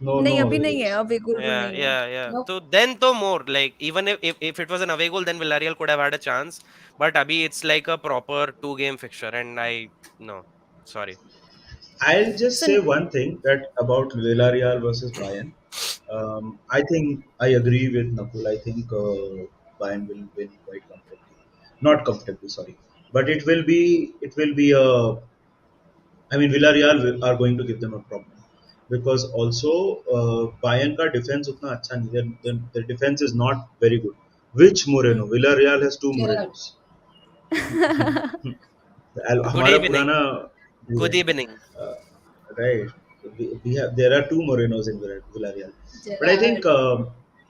No, नहीं no अभी away नहीं है goals. Away गोल rule Yeah, नहीं है. yeah, yeah. Nope. So then, to more like, even if it was an away goal, then Villarreal could have had a chance. But Abhi, it's like a proper two-game fixture, and I no, sorry. I'll just say So one thing that about Villarreal versus Bayern. I think I agree with Nakul. I think Bayern will win quite comfortably. Not comfortably, sorry, but it will be a. I mean, are going to give them a problem because also Bayern ka defense utna अच्छा नहीं. Their defense is not very good. Which hmm. Moreno? Villarreal has two Gerrard. Morenos. Good हमारा evening. पुराना Good evening. uh, right. We have there are two Morenos in Villarreal, but I think Gerrard.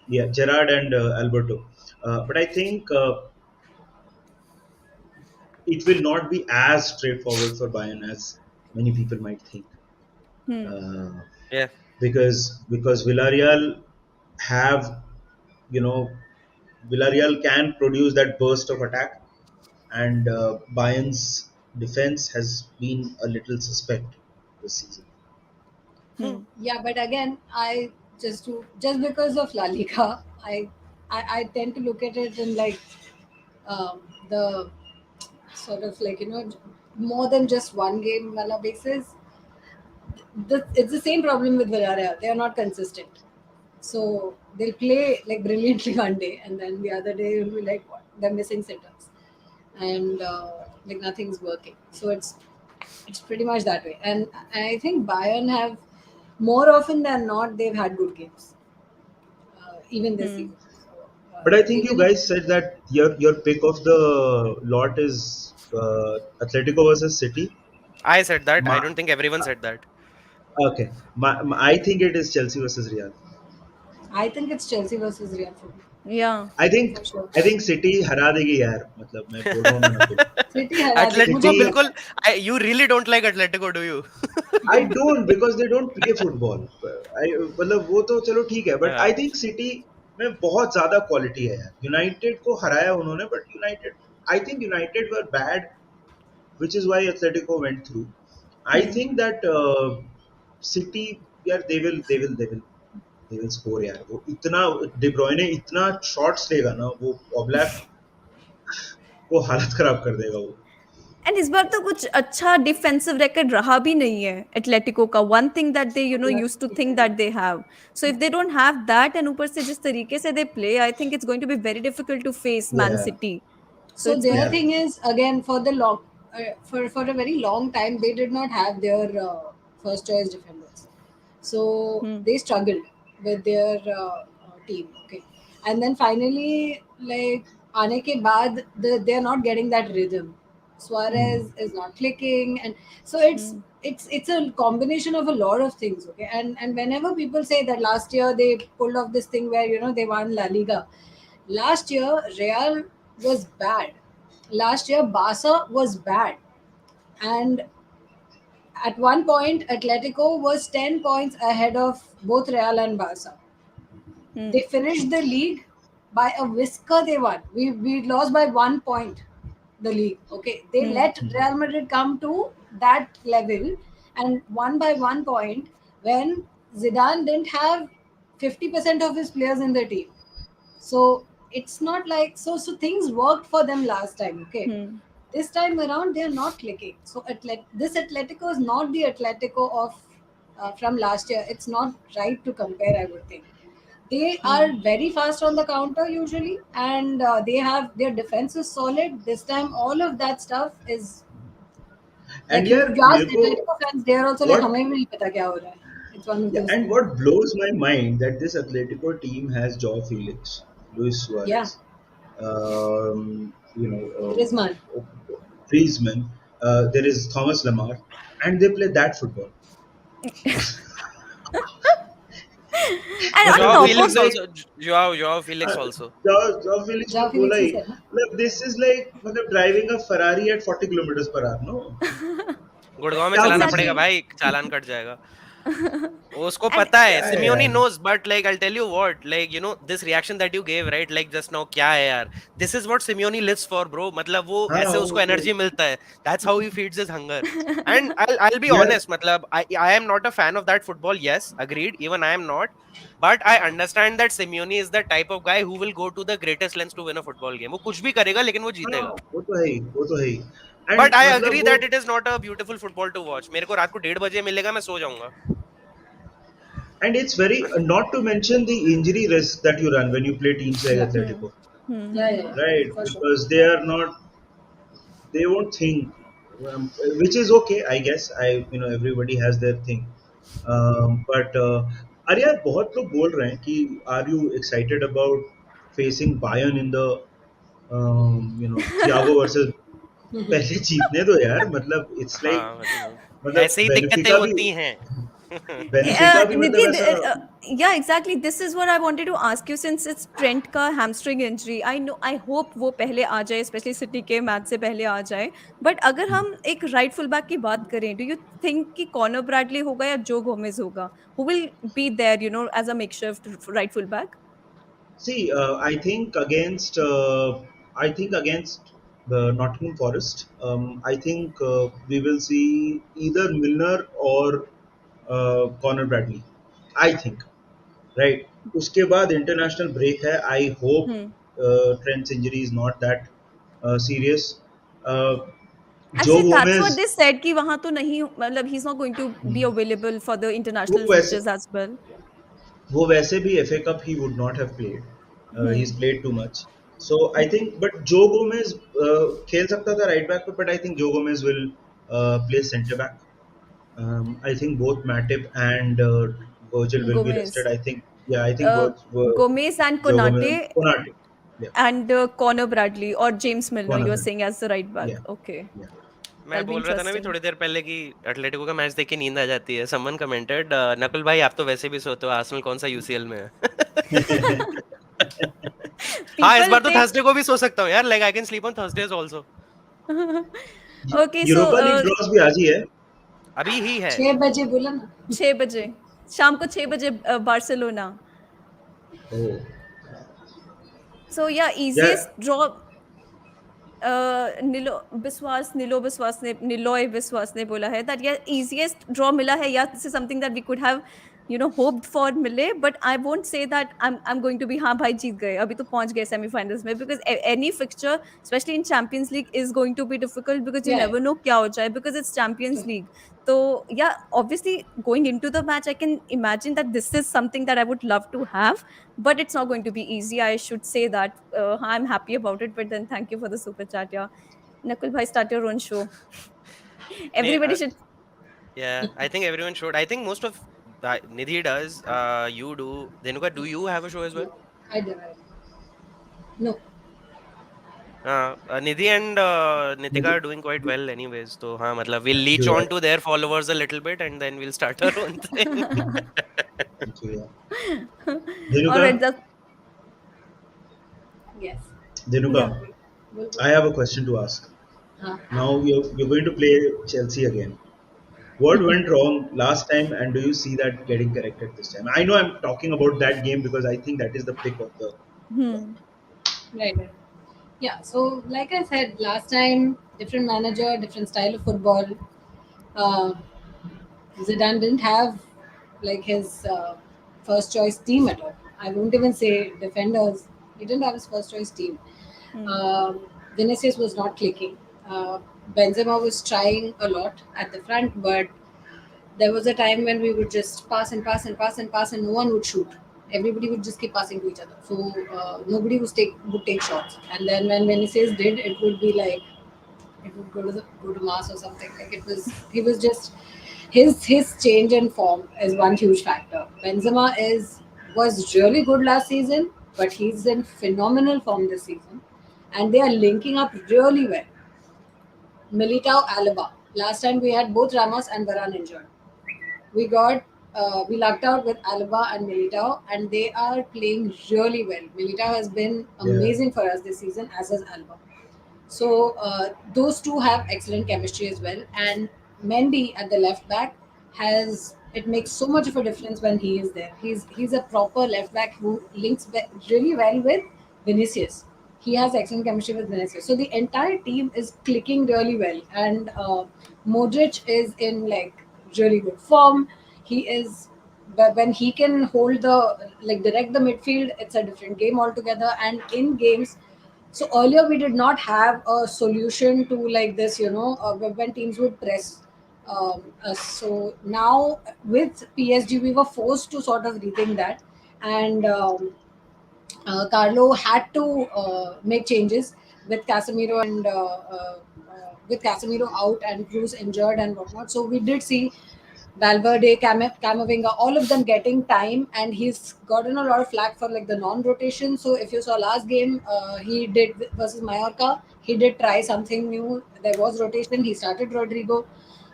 yeah, Gerard and Alberto. But I think it will not be as straightforward for Bayern as many people might think, Hmm. uh, Yeah. because Villarreal have, you know, Villarreal can produce that burst of attack, and Bayern's defense has been a little suspect this season. Hmm. Yeah, but again, just because of La Liga, I tend to look at it in like the sort of like more than just one game wala basis. It's the same problem with Villarreal. They are not consistent. So they'll play like brilliantly one day, and then the other day will be like what? They're missing sitters, and like nothing's working. So it's pretty much that way. And I think Bayern have more often than not they've had good games, even this Hmm. season. So But I think you even guys said that your pick of the lot is Atletico versus City. I said that. I Ma, don't think everyone said that. okay, I think it is Chelsea versus Real. I think it's Chelsea versus Real for me, Yeah. I think for sure. I think City हरा देगी यार. मतलब मैं बोल रहा हूँ ना Nakul. City हरा देगी मुझे Atletico, भी City लगता बिल्कुल. है. You really don't like Atletico, do you? I don't because they don't play football. I मतलब वो तो चलो ठीक है, but Yeah. I think City में बहुत ज़्यादा क्वालिटी है यार. यूनाइटेड को हराया उन्होंने, but United, I think United were bad, which is why Atletico went through. I Hmm. think that City, यार they will score यार. वो इतना De Bruyne इतना shots लेगा ना, वो Oblak वो हालत खराब कर देगा वो. एंड इस बार तो कुछ अच्छा डिफेंसिव रिकॉर्ड रहा भी नहीं है एटलेटिको का. One thing that they use to think that they have. So if they don't have that and ऊपर से जिस तरीके से they play, I think it's going to be very difficult to face man Yeah, city. So So it's their yeah. thing is again for the long for a very long time they did not have their first choice defenders, so hmm. they struggled with their team. Okay, and then finally like aane ke baad they are not getting that rhythm. Hmm. Suarez is not clicking, and so Hmm. it's a combination of a lot of things. Okay, and whenever people say that last year they pulled off this thing where they won La Liga. Last year, Real was bad. Last year, Barca was bad. And at one point, Atletico was 10 points ahead of both Real and Barca. They Hmm. finished the league by a whisker, they won. We lost by 1 point the league. Okay. They Hmm. let Real Madrid come to that level and won by 1 point when Zidane didn't have 50% of his players in the team. So it's not like so things worked for them last time. Okay, Hmm. this time around they are not clicking. So this Atletico is not the Atletico of from last year. It's not right to compare. I would think they are Hmm. very fast on the counter usually, and they have their defense is solid. This time, all of that stuff is And like यार you मेरे ask को Atletico fans, they are also like what हमें भी नहीं पता क्या हो रहा है. It's one of yeah, those and things. what blows my mind that this Atletico team has Joao Felix, Luis Yeah, Suarez, you know, Griezmann. Griezmann, there is Thomas Lamar, and they play that football. And on Joao top this of is Felix like also. Joao Felix also. Joao Felix ने Jao बोला Felix ही ही said, na? मतलब this is like मतलब driving a Ferrari at 40 kilometer per hour no Gurgaon में क्या चलाना कुछ पड़ेगा Exactly. नहीं भाई, चालान कट जाएगा। उसको and पता है, क्या है सिमियोनी यार knows, but like I'll tell you what, like you know this reaction that you gave right, like just now, क्या है यार, this is what Simeone lives for bro, मतलब वो हाँ ऐसे उसको वो एनर्जी मिलता है, that's how he feeds his hunger. And I'll be यार honest, मतलब I am not a fan of that football, yes, agreed, even I am not, but I understand that Simeone is the type of guy who will go to the greatest lengths to win a football game. वो कुछ भी करेगा लेकिन वो हाँ जीतेगा. वो तो है ही वो तो है ही But एंड I मतलब agree वो that it is not a beautiful football to watch. मेरे को रात को 1:30 बजे मिलेगा, मैं सो जाऊंगा. And it's very not to mention the injury risk that you run when you play teams like Yeah. hmm, Atletico Yeah, yeah, yeah. Right For sure. Because they are not they won't think which is okay I guess I you know everybody has their thing but अरे यार बहुत लोग बोल रहे हैं कि are you excited about facing Bayern in the you know Thiago versus पहले जीतने दो यार मतलब it's like हाँ मतलब मतलब ऐसे ही दिक्कतें बेनिफिका भी होती हैं. बेनिफिका भी Nidhi, मतलब ऐसा yeah, exactly. This is what I wanted to ask you since it's Trent का hamstring injury. I know, I hope वो पहले आ जाए, especially City के मैच से पहले आ जाए. But अगर हम एक right full back की बात करें, do you think कि Conor Bradley होगा या Joe Gomez होगा? Who will be there, you know, as a makeshift right full back? see I think against Nottingham Forest I think we will see either Milner or Conor Bradley I think right उसके बाद international break है I hope Hmm. Trent's injury is not that serious जो Actually, that's what Gomez they said कि वहाँ तो नहीं मतलब he's not going to be available for the वो international वैसे fixtures as well. वो वैसे भी FA cup he would not have played he is Hmm. Played too much so I think but जो गोमेज खेल सकता था राइट बैक पे बट आई थिंक जो Gomez will play centre back I think both Matip and Virgil will be rested. Gomez. I think, yeah, I think Gomez and Joe Gomez, Konate Konate, yeah, and Connor Bradley or James Milner, you are Konate, saying as the right back. yeah, Okay, yeah. मैं that'll be बोल रहा था ना भी interesting. थोड़ी देर पहले कि Atletico का मैच देख के नींद आ जाती है. समवन कमेंटेड, नकुल भाई आप तो वैसे भी सोते हो, आर्सेनल कौन सा यूसीएल में है. हाँ, इस People बार तो take. थर्सडे को भी सो सकता हूँ यार, like I can sleep on Thursdays also. Okay, so Europa League draws भी आज ही है. अभी ही है. 6 बजे बोला ना. 6 बजे शाम को 6 बजे Barcelona. Oh, So yeah, yeah. easiest draw. नीलो विश्वास ने निलोय विश्वास ने बोला है दैट या इजीएस्ट ड्रॉ मिला है या this is something that we could have you know hoped for मिले but I won't say that I am going to be हाँ भाई जीत गए अभी तो पहुंच गए सेमीफाइनल्स में because any fixture especially in champions league is going to be difficult because you Yeah, never know क्या हो जाए because it's champions true. League तो yeah obviously going into the match I can imagine that this is something that I would love to have but it's not going to be easy I should say that I'm happy about it but then thank you for the super chat yeah Nakul bhai, start your own show. नहीं, Everybody should. yeah, I think everyone should. I think most of Nidhi does. You do. Dhenuka, do you have a show as well? No, I never. No. Nidhi and Nitika Thank are doing quite well anyways. So हाँ मतलब we'll leech you, on yeah. to their followers a little bit and then we'll start our own thing. Thank you, yeah. All Dhenuka, right, that's Yes. Dhenuka, yeah. Bol bol. I have a question to ask. हाँ. Now you're going to play Chelsea again. What went wrong last time, and do you see that getting corrected this time? I know I'm talking about that game because I think that is the pick of the. Hmm. Right, right. Yeah. So, like I said last time, different manager, different style of football. Uh, Zidane didn't have like his first choice team at all. I won't even say defenders. He didn't have his first choice team. Hmm. Um, Vinicius was not clicking. Benzema was trying a lot at the front, but there was a time when we would just pass and pass and pass and pass, and no one would shoot. Everybody would just keep passing to each other. So nobody would take shots. And then when Vinicius did, it would be like it would go to Mars or something. Like it was he was just his change in form is one huge factor. Benzema was really good last season, but he's in phenomenal form this season, and they are linking up really well. Militao, Alaba. Last time we had both Ramos and Varane injured. We got we lucked out with Alaba and Militao, and they are playing really well. Militao has been Yeah, amazing for us this season, as has Alaba. So those two have excellent chemistry as well. And Mendy at the left back has it makes so much of a difference when he is there. He's a proper left back who links really well with Vinicius. He has excellent chemistry with Vinicius. So the entire team is clicking really well, and Modric is in like really good form. He is but when he can hold the like direct the midfield, it's a different game altogether. And in games, so earlier we did not have a solution to like this, when teams would press. So now with PSG, we were forced to sort of rethink that, and Carlo had to make changes with Casemiro and with Casemiro out and Cruz injured and whatnot. So we did see Valverde, Camavinga, all of them getting time, and he's gotten a lot of flack for like the non-rotation. So if you saw last game, he did versus Mallorca, he did try something new. There was rotation. He started Rodrigo.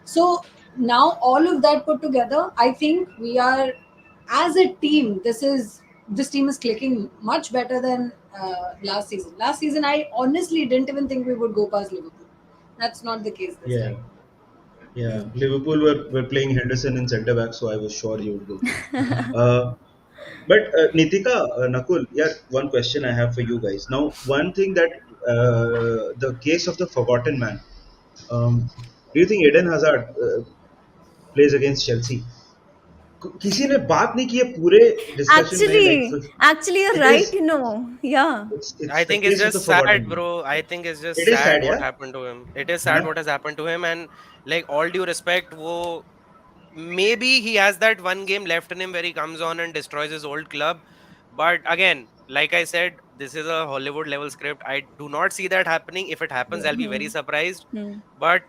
So now all of that put together, I think we are as a team. This team is clicking much better than last season. Last season, I honestly didn't even think we would go past Liverpool. That's not the case this yeah, time. yeah. Hmm. Liverpool were playing Henderson in centre back, so I was sure you would go through. But Nitika, Nakul, yeah, one question I have for you guys. Now, one thing that the case of the forgotten man. Do you think Eden Hazard plays against Chelsea? किसी ने बात नहीं की है पूरे discussion में like Actually, you're it right. Is Yeah. it's I the think it's case of the just forgotten sad, man. bro. I think it's just It is sad sad, what yeah, happened to him. It is है sad ना? what has happened to him, and like all due respect, maybe he has that one game left in him where he comes on and destroys his old club. But again, like I said, this is a Hollywood level script. I do not see that happening. If it happens, Yeah, I'll be very Hmm. surprised. Hmm. But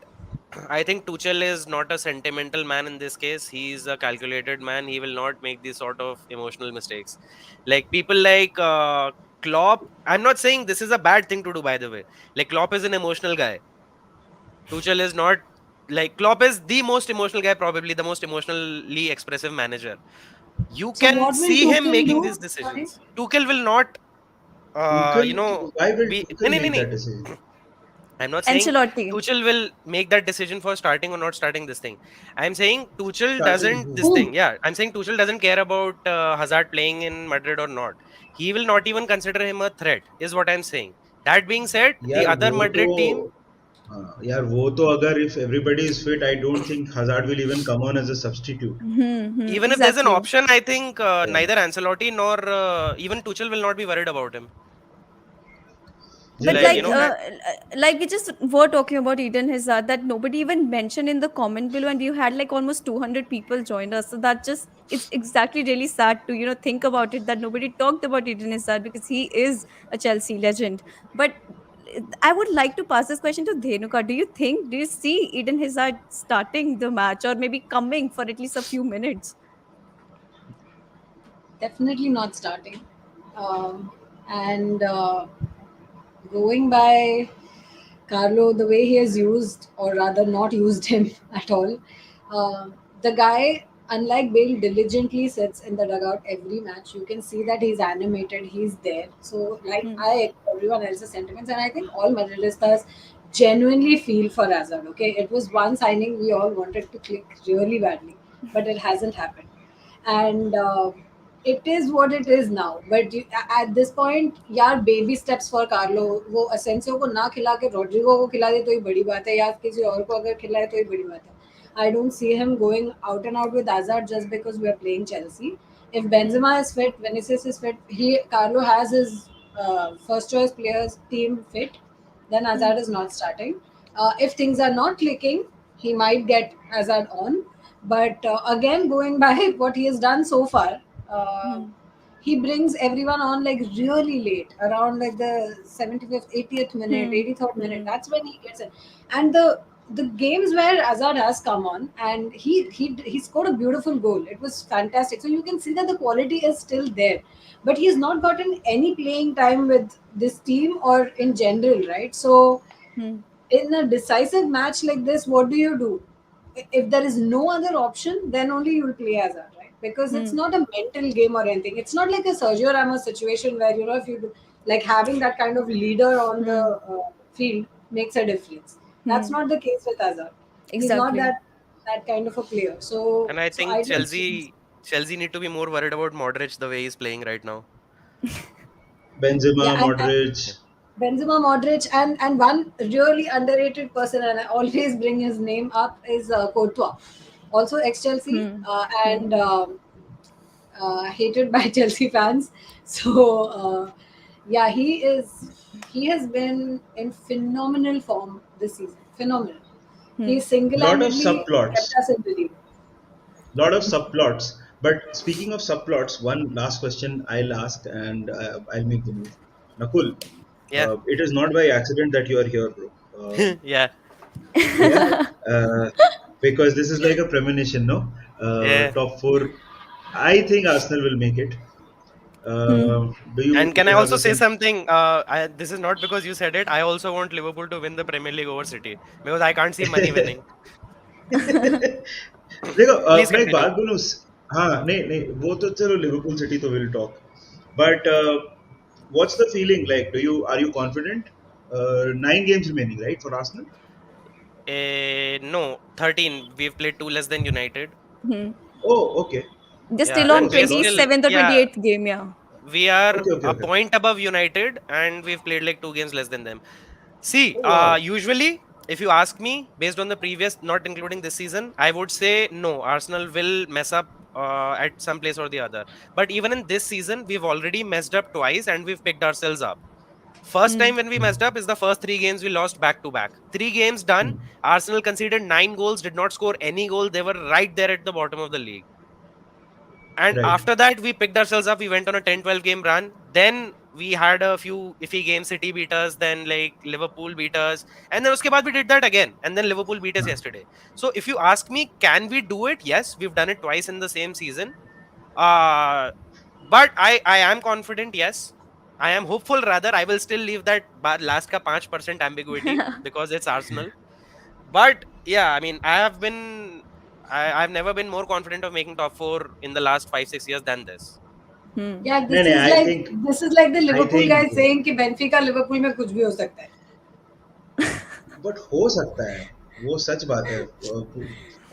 I think Tuchel is not a sentimental man in this case. He's a calculated man. He will not make these sort of emotional mistakes. Like people like Klopp. I'm not saying this is a bad thing to do, by the way. Like Klopp is an emotional guy. Tuchel is not. Like Klopp is the most emotional guy, probably the most emotionally expressive manager. You So can what will see him Tuchel making do? these Sorry. decisions. Tuchel will not, Tuchel, why will be. Tuchel No, no, make no. that decision? I'm not saying Ancelotti. Tuchel will make that decision for starting or not starting this thing. I'm saying Tuchel Starting doesn't who? this Whom? thing. Yeah, I'm saying Tuchel doesn't care about Hazard playing in Madrid or not. He will not even consider him a threat. Is what I'm saying. That being said, the यार other वो तो Madrid team, यार वो तो अगर if everybody is fit, I don't think Hazard will even come on as a substitute. Hmm. even if there's an Exactly. option, I think Yeah, neither Ancelotti nor even Tuchel will not be worried about him. But Like yeah, you like, know, he, like we just were talking about Eden Hazard that nobody even mentioned in the comment below, and you had like almost 200 people join us. So that just it's exactly really sad to think about it that nobody talked about Eden Hazard because he is a Chelsea legend. But I would like to pass this question to Dhenuka. Do you see Eden Hazard starting the match or maybe coming for at least a few minutes? Definitely not starting. And going by Carlo, the way he has used, or rather not used him at all, the guy, unlike Bale, diligently sits in the dugout every match. You can see that he's animated, he's there. So, like, Hmm. I echo everyone else's sentiments, and I think all Madridistas genuinely feel for Hazard. Okay, it was one signing we all wanted to click really badly, but it hasn't happened. And it is what it is now. But at this point, यार baby steps for Carlo. वो Asensio को ना खिला के Rodrigo को खिला दे तो ही बड़ी बात है, या किसी और को अगर खिलाए तो ही बड़ी बात है. I don't see him going out and out with Hazard just because we are playing Chelsea. If Hmm. Benzema is fit, Vinicius is fit, Carlo has his first choice players team fit, then Hmm. Hazard is not starting. If things are not clicking, he might get Hazard on. But again, going by what he has done so far, uh, Hmm. he brings everyone on like really late, around like the 75th, 80th minute, Hmm. 83rd minute. Hmm. That's when he gets it. And the games where Hazard has come on and he scored a beautiful goal. It was fantastic. So you can see that the quality is still there, but he has not gotten any playing time with this team or in general, right? So Hmm. in a decisive match like this, what do? If there is no other option, then only you will play Hazard, because it's Hmm. not a mental game or anything. It's not like a Sergio Ramos situation where, if you do, like, having that kind of leader on the Hmm. field makes a difference. That's Hmm. not the case with Hazard. He's not Exactly. that kind of a player. So And I so think I don't see. Chelsea need to be more worried about Modric the way he's playing right now. Benzema, Yeah, and Modric. Yeah. Benzema, Modric, and one really underrated person, and I always bring his name up, is Courtois, also ex Chelsea, Hmm. Hmm. and hated by Chelsea fans. So yeah, he has been in phenomenal form this season. Phenomenal. He Hmm. Lot of single-handedly kept subplots. us in the league. Lot of subplots. But speaking of subplots, one last question I'll ask, and I'll make the move. Nakul, Yeah. it is not by accident that you are here, bro. Yeah. Yeah, uh, because this is like a premonition, no? Yeah. Top four. I think Arsenal will make it. Hmm. And Do can I you have also a say sense? something? This is not because you said it. I also want Liverpool to win the Premier League over City because I can't see Money winning. देखो Please मैं एक continue. बात बोलूं. हाँ, नहीं नहीं, वो तो चलो लिवरपूल सिटी तो will talk. But what's the feeling like? Are you confident? 9 games remaining, right, for Arsenal? No, 13. We've played two less than United. Hmm. Oh, okay. They're Yeah, still Oh, on and we're that's all. still, 27th or yeah, 28th game. Yeah. we are Okay, okay, a okay. point above United and we've played like two games less than them. See, Oh, wow. usually, if you ask me, based on the previous, not including this season, I would say no, Arsenal will mess up at some place or the other. But even in this season, we've already messed up twice and we've picked ourselves up. First Hmm. time when we Hmm, messed up is the first three games we lost back to back. 3 games done. hmm. Arsenal conceded 9 goals, did not score any goal. They were right there at the bottom of the league. And Right. after that, we picked ourselves up. We went on a 10-12 game run. Then we had a few iffy games. City beat us. Then like Liverpool beat us. And then uske baad we did that again. And then Liverpool beat us yesterday. So if you ask me, can we do it? Yes, we've done it twice in the same season. Uh, but I am confident. Yes, I am hopeful. Rather, I will still leave that last ka 5% ambiguity because it's Arsenal. But yeah, I mean, I've never been more confident of making top four in the last 5 6 years than this. Hmm. Yeah, नहीं नहीं, this is like the I Liverpool think guy saying कि Benfica Liverpool में कुछ भी हो सकता है. But हो सकता है. वो सच बात है.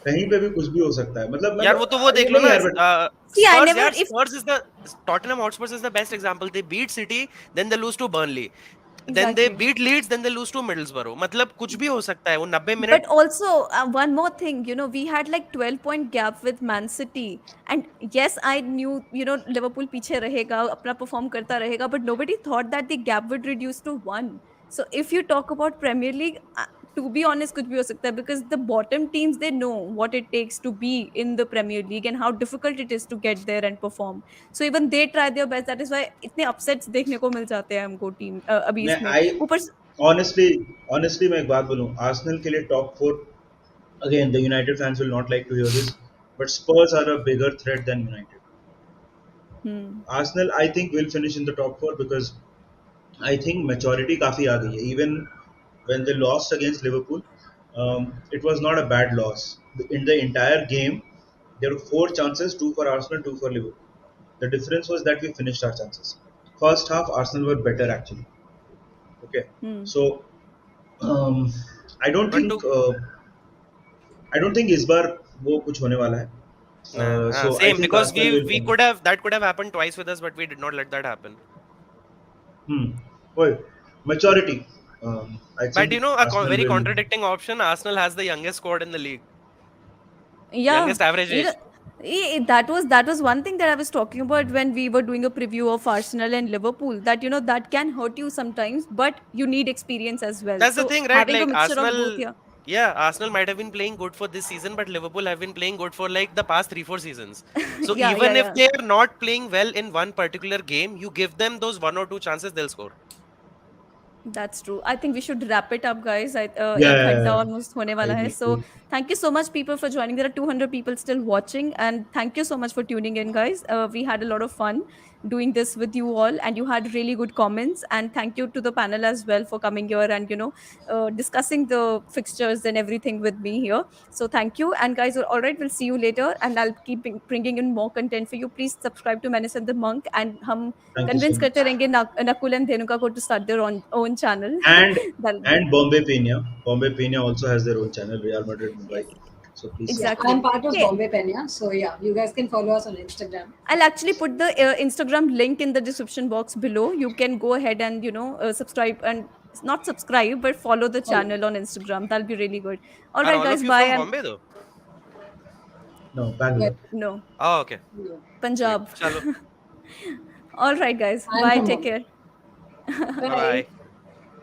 कहीं पे भी कुछ भी हो सकता है. मतलब मैं यार वो तो वो देख लो नहीं ना, यार, but See, I Spurs never, यार, if Spurs is the Tottenham Hotspurs is the best example. They beat City, then they lose to Burnley, then they exactly. Beat Leeds, then they lose to Middlesbrough. मतलब कुछ भी हो सकता है वो 90 But minute. also, one more thing, we had like 12-point gap with Man City. And yes, I knew, Liverpool piche rahega, apna perform karta rahega, but nobody thought that the gap would reduce to one. So if you talk about Premier League, to be honest, kuch bhi ho sakta hai, because the bottom teams, they know what it takes to be in the Premier League and how difficult it is to get there and perform. So even they try their best. That is why itne upsets dekhne ko mil jate hain humko team abhi मैं isme. आई Upar honestly honestly मैं एक बात बोलूं, Arsenal के लिए top four. Again, the United fans will not like to hear this, but Spurs are a bigger threat than United. hmm. Arsenal, I think, will finish in the top four because I think maturity काफी आ गई है. Even when they lost against Liverpool, it was not a bad loss. In the entire game, there were four chances, two for Arsenal, two for Liverpool. The difference was that we finished our chances. First half, Arsenal were better actually. Okay, Hmm. so um, I don't but think to uh, I don't think इस बार वो कुछ होने वाला है. So I same, think because Arsenal will we finish. could have, that could have happened twice with us, but we did not let that happen. Hmm. Well, maturity. I But think a Arsenal very will. contradicting option, Arsenal has the youngest squad in the league, Yeah, youngest average you know, age. that was one thing that I was talking about when we were doing a preview of Arsenal and Liverpool. That that can hurt you sometimes, but you need experience as well. That's the So thing, right? having a Like mixture of both, Arsenal, yeah, yeah, Arsenal might have been playing good for this season, but Liverpool have been playing good for like the past 3 4 seasons. So yeah, yeah, even if yeah. they are not playing well in one particular game, you give them those one or two chances, they'll score. That's true. I think we should wrap it up, guys. Yeah, एक yeah, घंटा yeah. almost होने I वाला है. agree. So thank you so much, people, for joining. There are 200 people still watching, and thank you so much for tuning in, guys. We had a lot of fun. doing this with you all, and you had really good comments. And thank you to the panel as well for coming here and discussing the fixtures and everything with me here. So thank you. And guys, all right, we'll see you later, and I'll keep bringing in more content for you. Please subscribe to Menace and the Monk, and hum Thank you so convince karte much. rahenge Nakul and Dhenuka ko to start their own channel. And That'll be Bombay Pena. Bombay Pena also has their own channel, Real Madrid Mumbai. yes, So please Yeah, subscribe. I'm exactly. part of Okay, Bombay Penya, so yeah, you guys can follow us on Instagram. I'll actually put the Instagram link in the description box below. You can go ahead and subscribe, and not subscribe but follow the Follow. channel on Instagram. That'll be really good. All Are right, all guys, of you bye. from And Bombay though? No, Well, Bangalore. no, Oh, okay. no. Sweet. Punjab. Chalo. All right, guys, I'm bye. from Take Bombay. care. Bye Bye. bye.